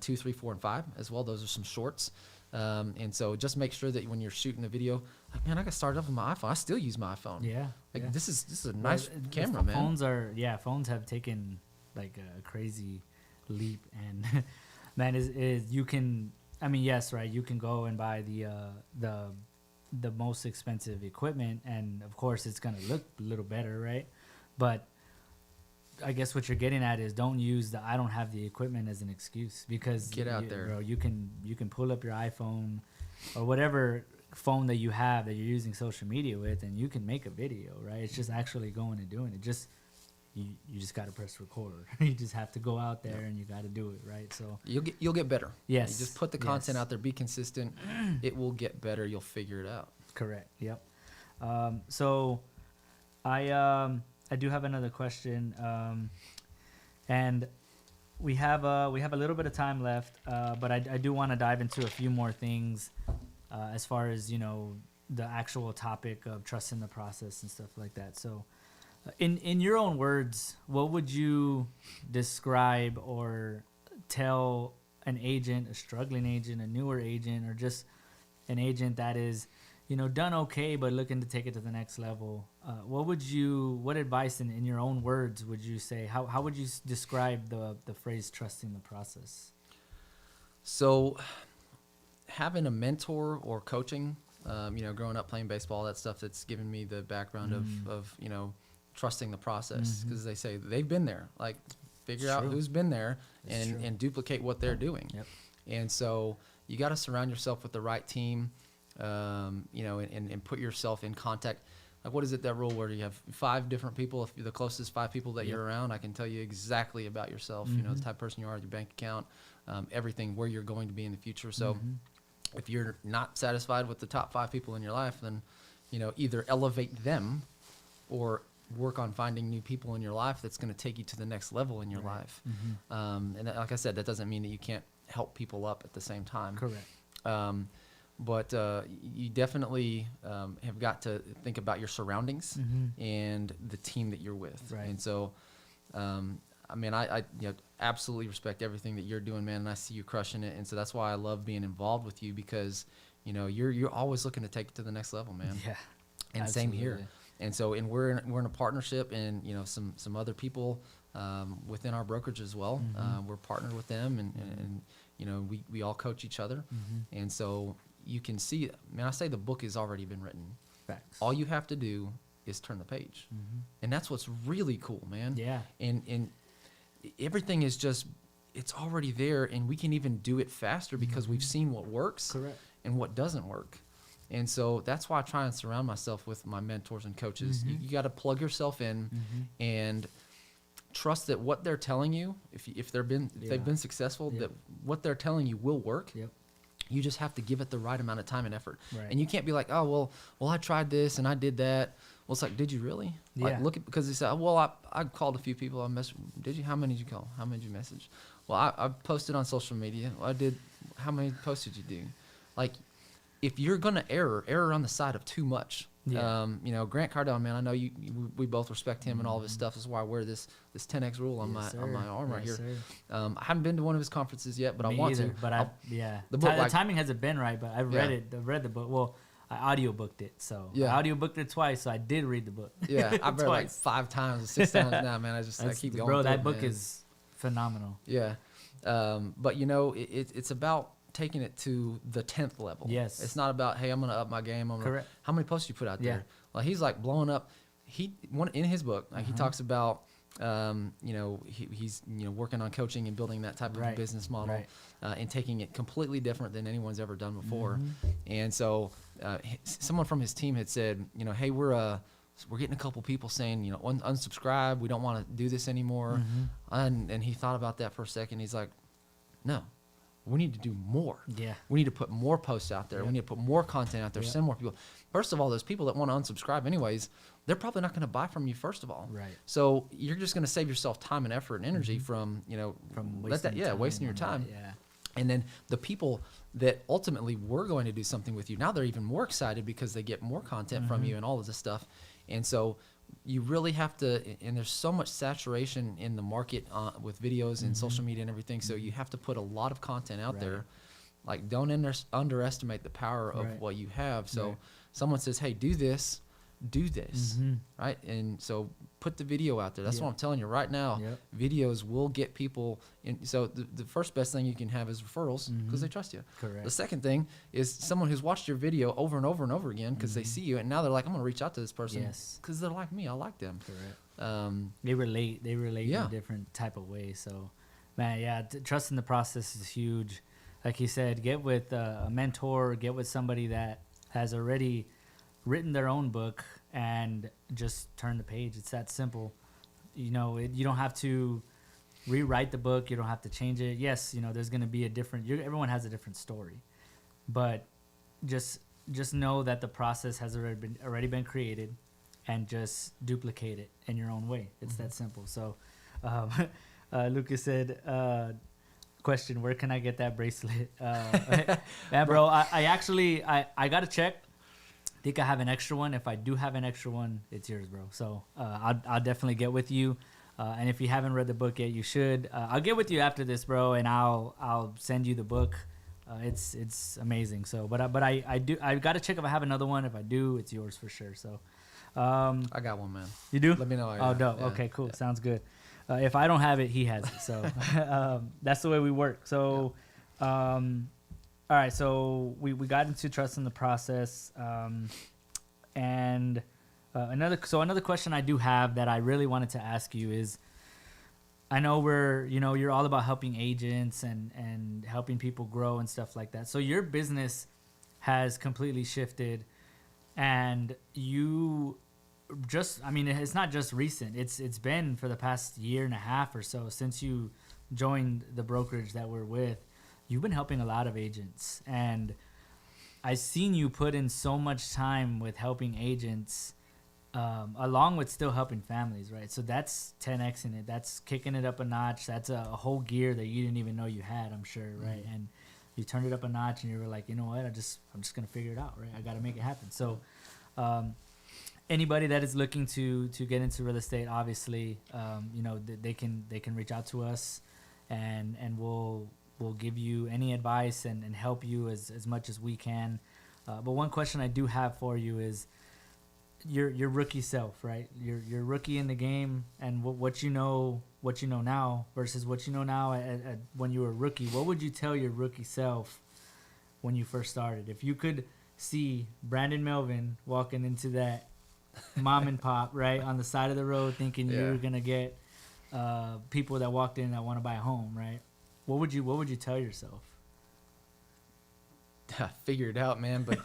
2, 3, 4, and 5 as well. Those are some shorts. And so just make sure that when you're shooting the video, like, man, I got started off with my iPhone. I still use my iPhone. This is a nice camera, man. Phones have taken like a crazy leap, and man, is you can. I mean, yes, right. You can go and buy the most expensive equipment, and of course, it's gonna look a little better, right? But I guess what you're getting at is don't use the "I don't have the equipment" as an excuse, because get out there, bro. You can pull up your iPhone or whatever phone that you have that you're using social media with, and you can make a video, right? It's just actually going and doing it. Just you just got to press record. You just have to go out there and you got to do it, right? So you'll get better. Yes. You just put the content out there, be consistent. It will get better. You'll figure it out. Correct. Yep. So I do have another question, and we have a little bit of time left, but I do want to dive into a few more things as far as the actual topic of trusting the process and stuff like that. So. In your own words, what would you describe or tell an agent, a struggling agent, a newer agent, or just an agent that is, done okay but looking to take it to the next level? What advice in your own words would you say? How would you describe the phrase trusting the process? So, having a mentor or coaching, growing up playing baseball, that stuff that's given me the background of trusting the process, because they say they've been there. Like, figure out who's been there and duplicate what they're doing. Yep. And so you got to surround yourself with the right team, and put yourself in contact. Like, what is it, that rule where you have 5 different people? If you're the closest 5 people that you're around, I can tell you exactly about yourself, the type of person you are, your bank account, everything, where you're going to be in the future. So if you're not satisfied with the top 5 people in your life, then, either elevate them or work on finding new people in your life that's going to take you to the next level in your life. And like I said, that doesn't mean that you can't help people up at the same time. Correct. But you definitely have got to think about your surroundings and the team that you're with. Right. And so, I absolutely respect everything that you're doing, man, and I see you crushing it. And so that's why I love being involved with you, because you're always looking to take it to the next level, man. Yeah. And absolutely. Same here. And so, and we're in a partnership, and some other people within our brokerage as well. We're partnered with them, and we all coach each other. And so you can see, man, I say the book has already been written. Facts. All you have to do is turn the page, and that's what's really cool, man. Yeah. And everything is just, it's already there, and we can even do it faster because we've seen what works. Correct. And what doesn't work. And so that's why I try and surround myself with my mentors and coaches. You got to plug yourself in and trust that what they're telling you, if they've been successful, that what they're telling you will work. Yep. You just have to give it the right amount of time and effort. Right. And you can't be like, oh, well, I tried this and I did that. Well, it's like, did you really? Yeah. Like, look at, because they said, well, I called a few people. I messaged. Did you? How many did you call? How many did you message? Well, I posted on social media. Well, I did. How many posts did you do? Like, if you're going to err on the side of too much. Yeah. Grant Cardone, man, I know we both respect him and all of his stuff. This is why I wear this 10X rule on my arm right here. I haven't been to one of his conferences yet, but I want to. But the timing hasn't been right, but I've read it. I read the book. Well, I audiobooked it, so I audiobooked it twice, so I did read the book. Yeah, I've read it like 5 times or 6 times now, man. I keep going. Bro, that book is phenomenal. Yeah. But it's about taking it to the 10th level. Yes. It's not about, hey, I'm going to up my game. Correct. How many posts you put out there? Like, he's like blowing up. In his book, like, he talks about, he's working on coaching and building that type of business model, and taking it completely different than anyone's ever done before. And so someone from his team had said, hey, we're getting a couple people saying, unsubscribe. We don't want to do this anymore. And he thought about that for a second. He's like, no, we need to do more. Yeah. We need to put more posts out there. We need to put more content out there, send more people. First of all, those people that want to unsubscribe anyways, they're probably not going to buy from you, first of all. Right. So you're just going to save yourself time and effort and energy from wasting your time. Yeah. And then the people that ultimately were going to do something with you, now they're even more excited because they get more content from you and all of this stuff. And so you really have to, and there's so much saturation in the market with videos and social media and everything. So you have to put a lot of content out there. Like, don't underestimate the power of what you have. So someone says, hey, do this, right? And so put the video out there. That's what I'm telling you right now. Videos will get people in. So the first best thing you can have is referrals, because they trust you. Correct. The second thing is someone who's watched your video over and over and over again because they see you, and now they're like, I'm going to reach out to this person because they're like me. I like them. Correct. They relate in a different type of way. So, man, trusting the process is huge. Like you said, get with a mentor, get with somebody that has already written their own book, and just turn the page. It's that simple. You don't have to rewrite the book. You don't have to change it. Yes, there's going to be everyone has a different story, but just know that the process has already been created, and just duplicate it in your own way. It's that simple. So, Lucas said, question, where can I get that bracelet? Man, bro, I got to check. I think I have an extra one. If I do have an extra one, it's yours, bro. So I'll definitely get with you. And if you haven't read the book yet, you should. I'll get with you after this, bro, and I'll send you the book. It's amazing. So, but I got to check if I have another one. If I do, it's yours for sure. So, I got one, man. You do? Let me know. Oh, dope. Yeah. Okay, cool. Yeah. Sounds good. If I don't have it, he has it. So that's the way we work. So. All right, so we got into trusting the process, and another question I do have that I really wanted to ask you is, I know you're all about helping agents and helping people grow and stuff like that. So your business has completely shifted, and it's not just recent. It's been for the past year and a half or so since you joined the brokerage that we're with. You've been helping a lot of agents, and I've seen you put in so much time with helping agents, along with still helping families, right? So that's 10x in it. That's kicking it up a notch. That's a whole gear that you didn't even know you had, I'm sure, right? Mm-hmm. And you turned it up a notch, and you were like, you know what? I'm just gonna figure it out, right? I got to make it happen. So, anybody that is looking to get into real estate, obviously, they can reach out to us, and we'll give you any advice and help you as much as we can. But one question I do have for you is your rookie self, right? You're rookie in the game, and what you know now versus what you know now at when you were a rookie. What would you tell your rookie self when you first started? If you could see Brandon Melvin walking into that mom and pop, right, on the side of the road, thinking you were gonna get people that walked in that want to buy a home, right? What would you tell yourself? Figure it out, man. But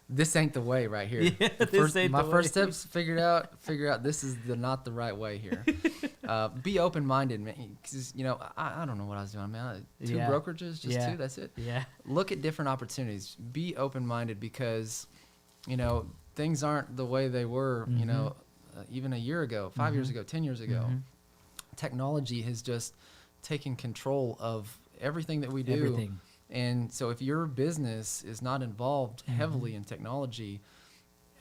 this ain't the way right here. Yeah, my first steps figure out this is not the right way here. Be open-minded, man. Because I don't know what I was doing, man. Two brokerages, just two. That's it. Yeah. Look at different opportunities. Be open-minded because things aren't the way they were. Mm-hmm. Even a year ago, 5 years ago, 10 years ago. Mm-hmm. Technology has just taken control of everything that we do. Everything. And so if your business is not involved heavily in technology,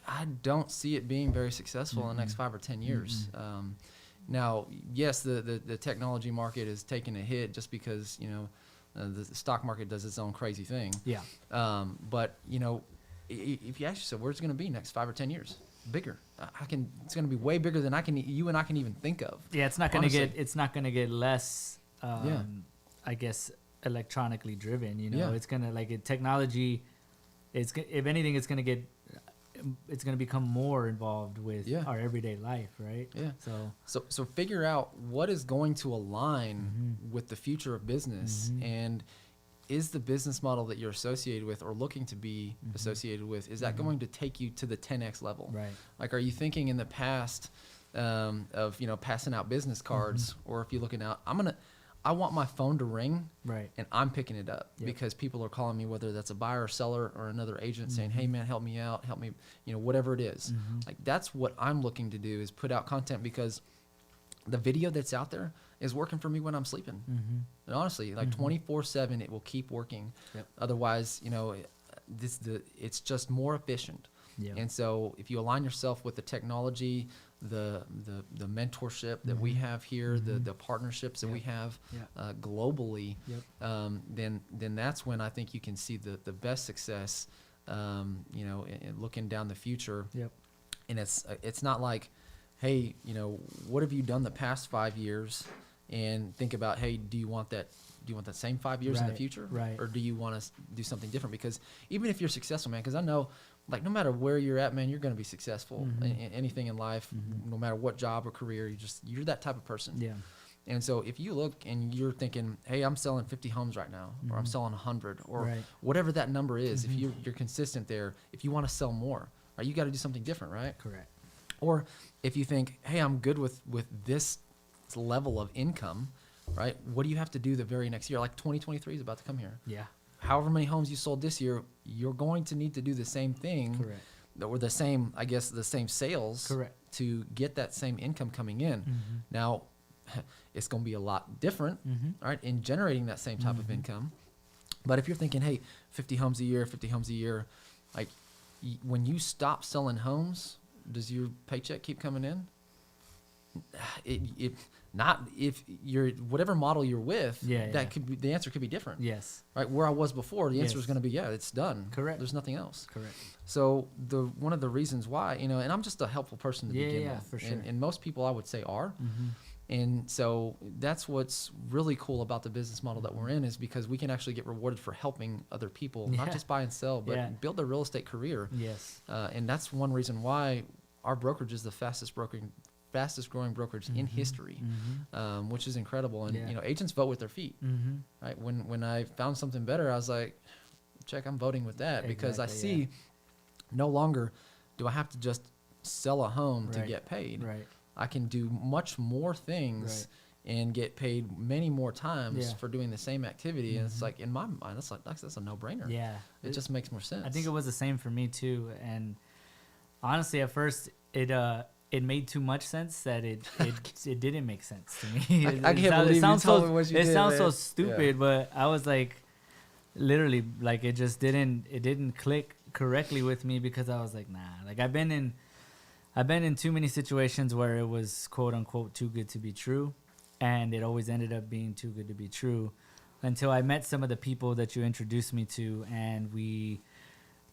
I don't see it being very successful in the next 5 or 10 years. Now, yes, the technology market is taking a hit just because, the stock market does its own crazy thing. Yeah. But, if you ask yourself, where's it going to be next 5 or 10 years? Bigger. It's going to be way bigger than you and I can even think of. Yeah, it's not going to get less, I guess, electronically driven. You know, Yeah. it's gonna technology. If anything, it's gonna become more involved with Yeah. our everyday life, right? Yeah. So So figure out what is going to align with the future of business, and is the business model that you're associated with or looking to be associated with, is that going to take you to the 10x level? right. Like, are you thinking in the past of, passing out business cards, or if you're looking out, I want my phone to ring, Right. and I'm picking it up Yep. because people are calling me, whether that's a buyer or seller or another agent saying, hey man, help me out, help me, whatever it is. Like, that's what I'm looking to do, is put out content, because the video that's out there is working for me when I'm sleeping. And honestly, like 24/7, it will keep working. Yep. Otherwise, it's just more efficient. Yeah. And so if you align yourself with the technology, the mentorship that we have here, the partnerships that we have globally, then that's when I think you can see the best success, in looking down the future. Yep. And it's not like, hey, what have you done the past 5 years? And think about, hey, do you want that same 5 years in the Right, future? right. Or do you want to do something different? Because even if you're successful, man, because I know, like, no matter where you're at, man, you're going to be successful in anything in life, no matter what job or career. You're that type of person. Yeah. And so if you look and you're thinking, hey, I'm selling 50 homes right now, or I'm selling 100, or Right. whatever that number is, if you're consistent there, if you want to sell more, right, you got to do something different, right? Correct. Or if you think, hey, I'm good with this level of income, right? What do you have to do the very next year? Like 2023 is about to come here. Yeah. However many homes you sold this year, you're going to need to do the same thing. Correct. Or the same sales. Correct. To get that same income coming in. Now, it's going to be a lot different, all right, in generating that same type of income. But if you're thinking, hey, 50 homes a year, like, when you stop selling homes, does your paycheck keep coming in? Not if you're whatever model you're with. Could be, the answer could be different. Yes. Right, where I was before, the answer Yes. is going to be, it's done. Correct. There's nothing else. Correct. So one of the reasons why, and I'm just a helpful person to begin with. For sure. And most people, I would say, are. And so that's what's really cool about the business model that we're in, is because we can actually get rewarded for helping other people, not just buy and sell, but build a real estate career. Yes. And that's one reason why our brokerage is the fastest growing brokerage in history, which is incredible. And agents vote with their feet. Right? When I found something better, I was like, check, I'm voting with that, because I see no longer do I have to just sell a home to get paid. Right. I can do much more things and get paid many more times for doing the same activity. And it's like, in my mind, that's a no-brainer. Yeah. It just makes more sense. I think it was the same for me too. And honestly, at first, it made too much sense that it didn't make sense to me. I can't believe you told me what you did. It sounds so man. stupid, but I was like, literally, like, it didn't click correctly with me, because I was like, nah. Like, I've been in too many situations where it was quote unquote too good to be true, and it always ended up being too good to be true, until I met some of the people that you introduced me to, and we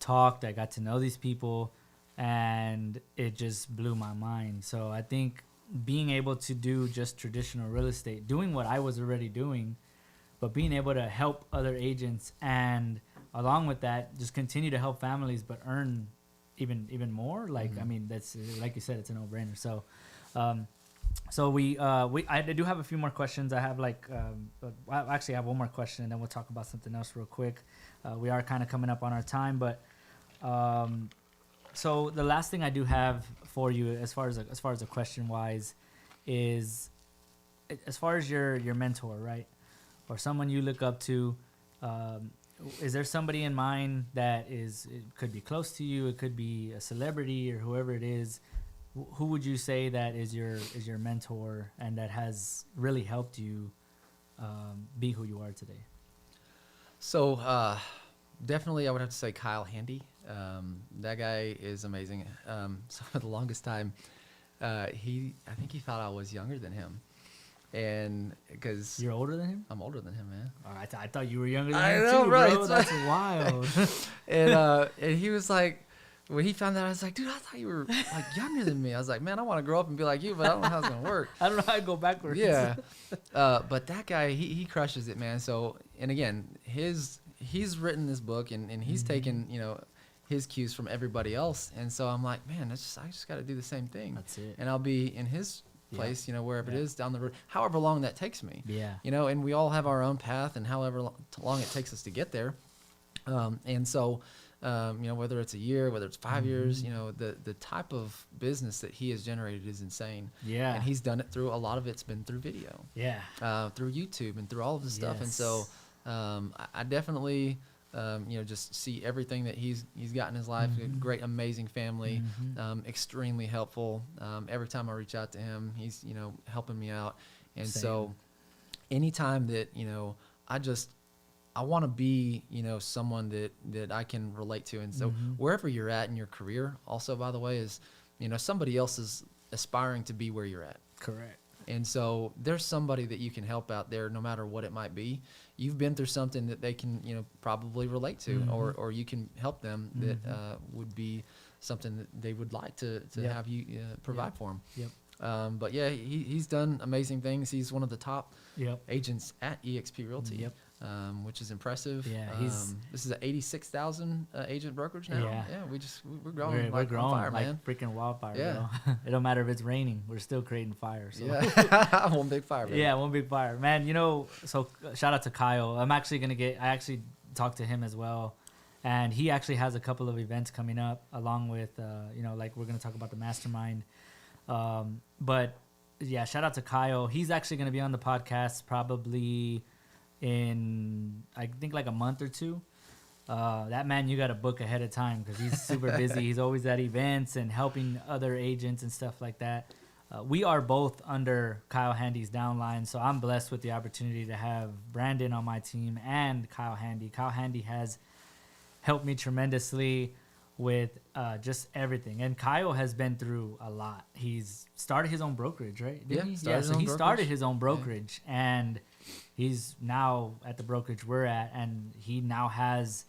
talked. I got to know these people, and it just blew my mind. So I think being able to do just traditional real estate, doing what I was already doing, but being able to help other agents, and along with that, just continue to help families, but earn even more. Like, I mean, that's, like you said, it's a no-brainer. So, I do have a few more questions. I have I actually have one more question, and then we'll talk about something else real quick. We are kind of coming up on our time, but so the last thing I do have for you, as far as a question wise, is as far as your mentor, right, or someone you look up to. Is there somebody in mind that it could be close to you? It could be a celebrity or whoever it is. Who would you say that is your mentor, and that has really helped you be who you are today? So definitely I would have to say Kyle Handy. That guy is amazing. So for the longest time, I think he thought I was younger than him. And because you're older than him? I'm older than him, man. Oh, I thought you were younger than I him know, too, right? bro. That's wild. And he was like, when he found that, I was like, dude, I thought you were like younger than me. I was like, man, I want to grow up and be like you, but I don't know how it's gonna work. I don't know how to go backwards. Yeah. But that guy, he crushes it, man. So and again, he's written this book and he's taken, his cues from everybody else. And so I'm like, man, I just got to do the same thing. That's it. And I'll be in his place, wherever it is down the road, however long that takes me. Yeah. And we all have our own path and however long it takes us to get there. And so, whether it's a year, whether it's 5 years, the type of business that he has generated is insane. Yeah. And he's done it through, a lot of it's been through video. Yeah. Through YouTube and through all of this stuff. And so, I definitely, just see everything that he's got in his life. A great, amazing family, extremely helpful. Every time I reach out to him, he's, helping me out. And so anytime that, I want to be, someone that I can relate to. And so wherever you're at in your career also, by the way, is, somebody else is aspiring to be where you're at. Correct. And so there's somebody that you can help out there, no matter what it might be. You've been through something that they can, probably relate to, or you can help them that would be something that they would like to have you provide for them. Yep. But yeah, he's done amazing things. He's one of the top agents at eXp Realty. Yep. Which is impressive. Yeah, this is an 86,000 agent brokerage now. Yeah, we're growing. We're growing on fire, like man. freaking wildfire. Yeah, bro. It don't matter if it's raining. We're still creating fire. So. Yeah, one big fire. Baby. Yeah, one big fire, man. So shout out to Kyle. I actually talked to him as well, and he actually has a couple of events coming up along with like we're gonna talk about the mastermind. But yeah, shout out to Kyle. He's actually gonna be on the podcast probably in I think like a month or two. That man, you got to book ahead of time because he's super busy. He's always at events and helping other agents and stuff like that. We are both under Kyle Handy's downline, so I'm blessed with the opportunity to have Brandon on my team and Kyle Handy. Kyle Handy has helped me tremendously with just everything, and Kyle has been through a lot. He's started his own brokerage, right? He started his own brokerage, and he's now at the brokerage we're at, and he now has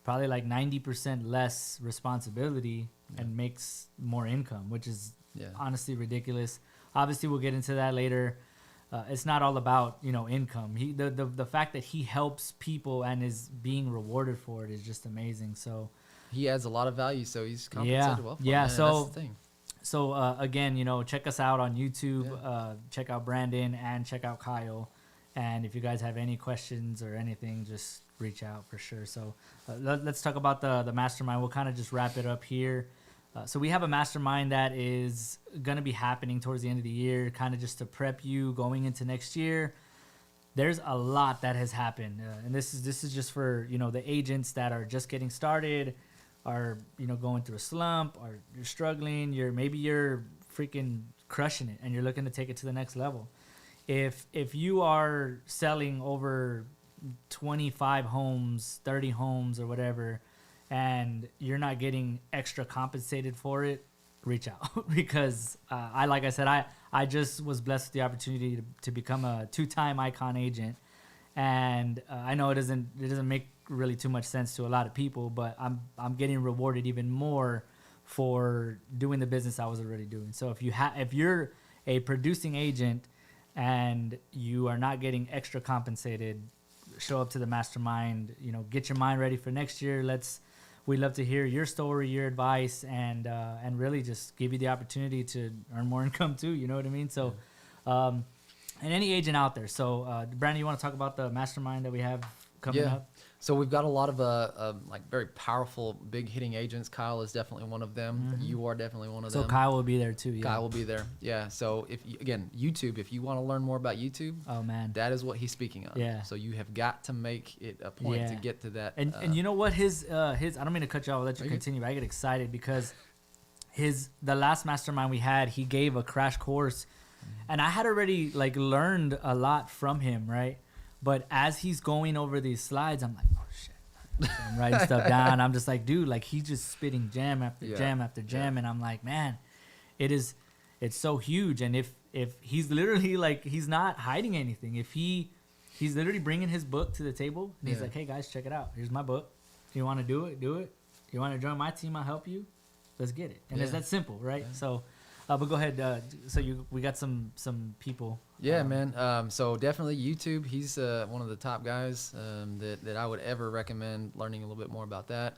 probably like 90% less responsibility and makes more income, which is honestly ridiculous. Obviously, we'll get into that later. It's not all about income. The fact that he helps people and is being rewarded for it is just amazing. So he adds a lot of value, so he's compensated well for it. Yeah. So that's the thing. So again, check us out on YouTube. Check out Brandon and check out Kyle. And if you guys have any questions or anything, just reach out for sure. So let's talk about the mastermind. We'll kind of just wrap it up here. So we have a mastermind that is going to be happening towards the end of the year, kind of just to prep you going into next year. There's a lot that has happened. And this is just for, the agents that are just getting started, are, going through a slump, or you're struggling, maybe you're freaking crushing it and you're looking to take it to the next level. If you are selling over 25 homes, 30 homes or whatever, and you're not getting extra compensated for it, reach out because I just was blessed with the opportunity to become a 2-time Icon agent, and I know it doesn't make really too much sense to a lot of people, but I'm getting rewarded even more for doing the business I was already doing. So if you're a producing agent and you are not getting extra compensated, show up to the mastermind, get your mind ready for next year. We'd love to hear your story, your advice, and really just give you the opportunity to earn more income too. You know what I mean? So, and any agent out there. So, Brandon, you want to talk about the mastermind that we have coming up? So we've got a lot of like very powerful, big hitting agents. Kyle is definitely one of them. You are definitely one of them. So Kyle will be there too. Yeah. Kyle will be there. Yeah. So YouTube, if you want to learn more about YouTube, oh man, that is what he's speaking of. Yeah. So you have got to make it a point to get to that. And you know what his I don't mean to cut you off. I'll let you continue. But I get excited because the last mastermind we had, he gave a crash course, and I had already learned a lot from him, right? But as he's going over these slides, I'm like, oh, shit. I'm writing stuff down. I'm just like, dude, he's just spitting jam after jam after jam. And I'm like, man, it's so huge. And if he's literally, he's not hiding anything. If he's literally bringing his book to the table, and he's like, hey, guys, check it out. Here's my book. You want to do it? Do it. You want to join my team? I'll help you. Let's get it. And it's that simple, right? Yeah. So But go ahead. We got some people. Yeah, man. So definitely YouTube. He's one of the top guys that I would ever recommend learning a little bit more about that.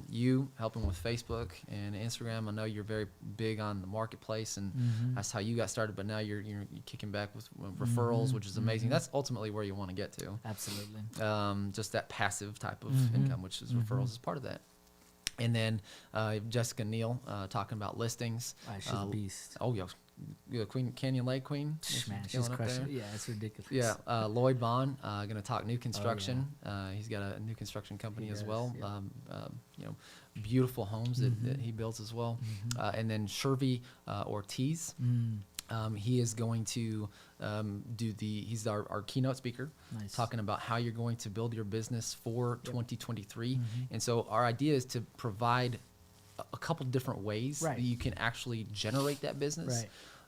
You helping with Facebook and Instagram. I know you're very big on the marketplace, and that's how you got started. But now you're kicking back with referrals, which is amazing. That's ultimately where you want to get to. Absolutely. Just that passive type of income, which is referrals, is part of that. And then Jessica Neal talking about listings. She's a beast. Oh, yeah. Queen Canyon Lake Queen. Man, she's crushing. Yeah, it's ridiculous. Yeah, Lloyd Vaughn going to talk new construction. He's got a new construction company as well. Yeah. Beautiful homes that he builds as well. And then Rick Ortiz. He is going to he's our keynote speaker, talking about how you're going to build your business for 2023. And so our idea is to provide a couple different ways that you can actually generate that business.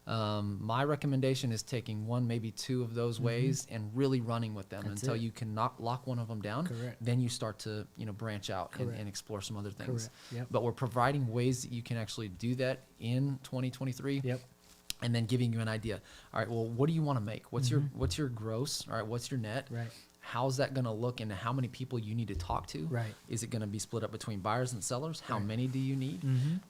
My recommendation is taking one, maybe two of those ways and really running with them until you can lock one of them down. Then you start to branch out and explore some other things. But we're providing ways that you can actually do that in 2023. And then giving you an idea. All right, well, what do you want to make? What's your gross? All right, what's your net? How's that going to look, and how many people you need to talk to? Is it going to be split up between buyers and sellers? How many do you need?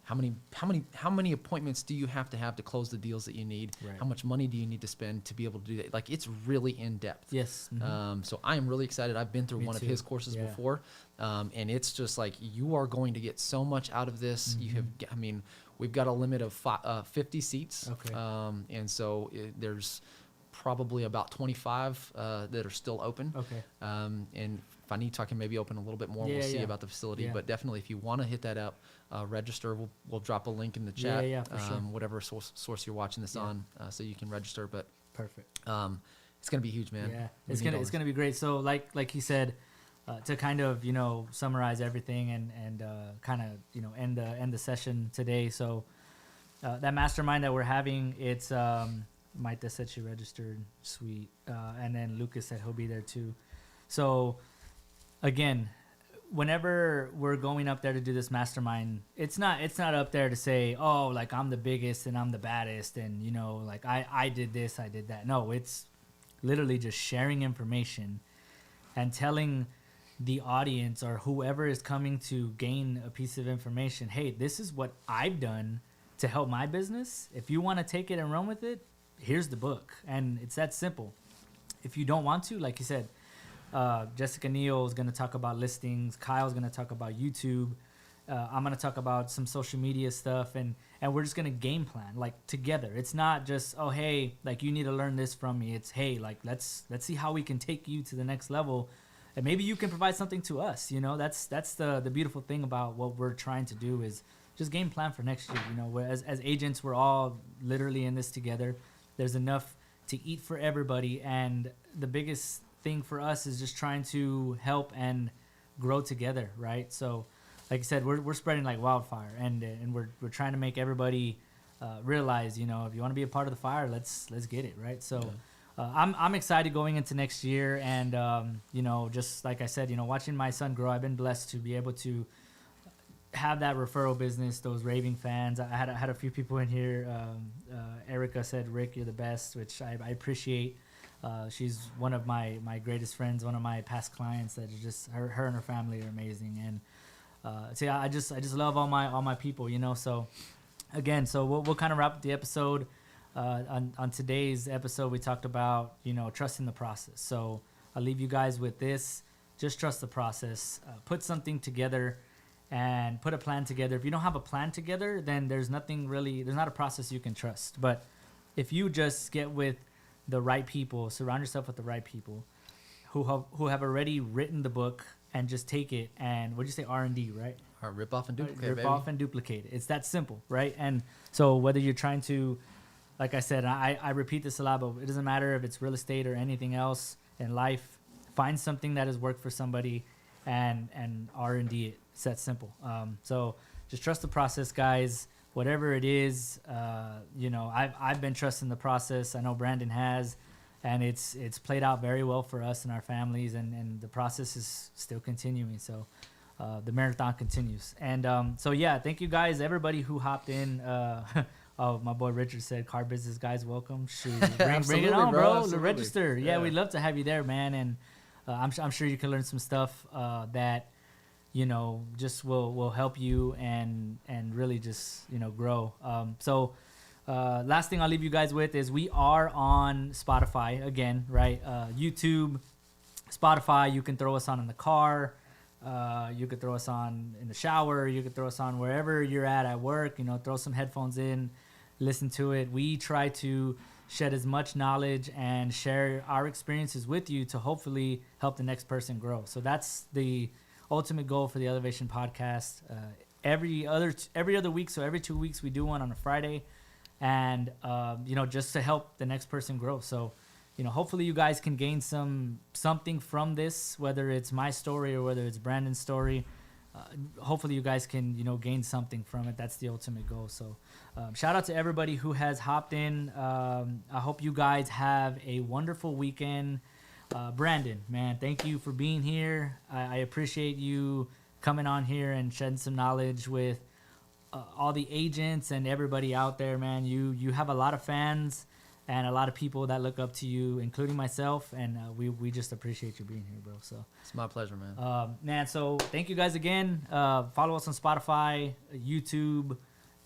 How many appointments do you have to close the deals that you need? How much money do you need to spend to be able to do that? Like, it's really in depth. So I am really excited. I've been through one of his courses before, and it's just like, you are going to get so much out of this. We've got a limit of 50 seats, and so there's probably about 25 that are still open. And if I need to, I can maybe open a little bit more. We'll see about the facility, but definitely if you want to hit that up, register. We'll drop a link in the chat, for sure. Whatever source you're watching this on, so you can register. But perfect. It's gonna be huge, man. It's gonna be great. So like he said, to kind of summarize everything and kind of end the session today. So that mastermind that we're having, it's Maita said she registered, sweet, and then Lucas said he'll be there too. So again, whenever we're going up there to do this mastermind, it's not up there to say, oh, like, I'm the biggest and I'm the baddest and like I did this, I did that. No, it's literally just sharing information and telling the audience or whoever is coming to gain a piece of information, hey, this is what I've done to help my business. If you want to take it and run with it, here's the book. And it's that simple. If you don't want to, like you said, Jessica Neal is going to talk about listings. Kyle's going to talk about YouTube. I'm going to talk about some social media stuff, and we're just going to game plan like together. It's not just, oh, hey, like, you need to learn this from me. It's, hey, like, let's see how we can take you to the next level. And maybe you can provide something to us. That's the beautiful thing about what we're trying to do is just game plan for next year. As agents, we're all literally in this together. There's enough to eat for everybody. And the biggest thing for us is just trying to help and grow together, right? So like I said, we're spreading like wildfire, and we're trying to make everybody realize, if you want to be a part of the fire, let's get it, right? So I'm excited going into next year, and just like I said, watching my son grow, I've been blessed to be able to have that referral business, those raving fans. I had a few people in here. Erica said, Rick, you're the best, which I appreciate. She's one of my greatest friends, one of my past clients that are just, her and her family are amazing. And I just love all my people, So again, we'll kind of wrap up the episode. On today's episode, we talked about, trusting the process. So I'll leave you guys with this. Just trust the process. Put something together and put a plan together. If you don't have a plan together, then there's not a process you can trust. But if you just get with the right people, surround yourself with the right people who have already written the book, and just take it and, what'd you say, R&D, right? Or rip off and duplicate, Rip off and duplicate it. It's that simple, right? And so whether you're trying to, like I said, I repeat this a lot, but it doesn't matter if it's real estate or anything else in life, find something that has worked for somebody and R&D it. It's that simple. So just trust the process, guys. Whatever it is, I've been trusting the process. I know Brandon has, and it's played out very well for us and our families, and the process is still continuing. So the marathon continues. And thank you guys, everybody who hopped in my boy Richard said, car business guys, welcome. Shoot, bring it on, bro. Absolutely. Register. Yeah, we'd love to have you there, man. And I'm sure you can learn some stuff that, you know, just will help you and really just, you know, grow. So last thing I'll leave you guys with is we are on Spotify again, right? YouTube, Spotify. You can throw us on in the car. You could throw us on in the shower. You could throw us on wherever you're at work. You know, throw some headphones in, listen to it. We try to shed as much knowledge and share our experiences with you to hopefully help the next person grow. So that's the ultimate goal for the Elevation Podcast. Every other week, so every 2 weeks we do one on a Friday, and you know, just to help the next person grow. So, you know, hopefully you guys can gain something from this, whether it's my story or whether it's Brandon's story. Hopefully you guys can, you know, gain something from it. That's the ultimate goal. So shout out to everybody who has hopped in. I hope you guys have a wonderful weekend. Brandon, man, thank you for being here. I appreciate you coming on here and shedding some knowledge with all the agents and everybody out there, man. You have a lot of fans and a lot of people that look up to you, including myself, and we just appreciate you being here, bro. So It's my pleasure, man. Man, so thank you guys again. Follow us on Spotify, YouTube,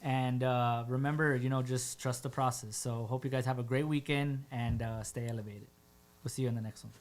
and remember, you know, just trust the process. So hope you guys have a great weekend and stay elevated. We'll see you in the next one.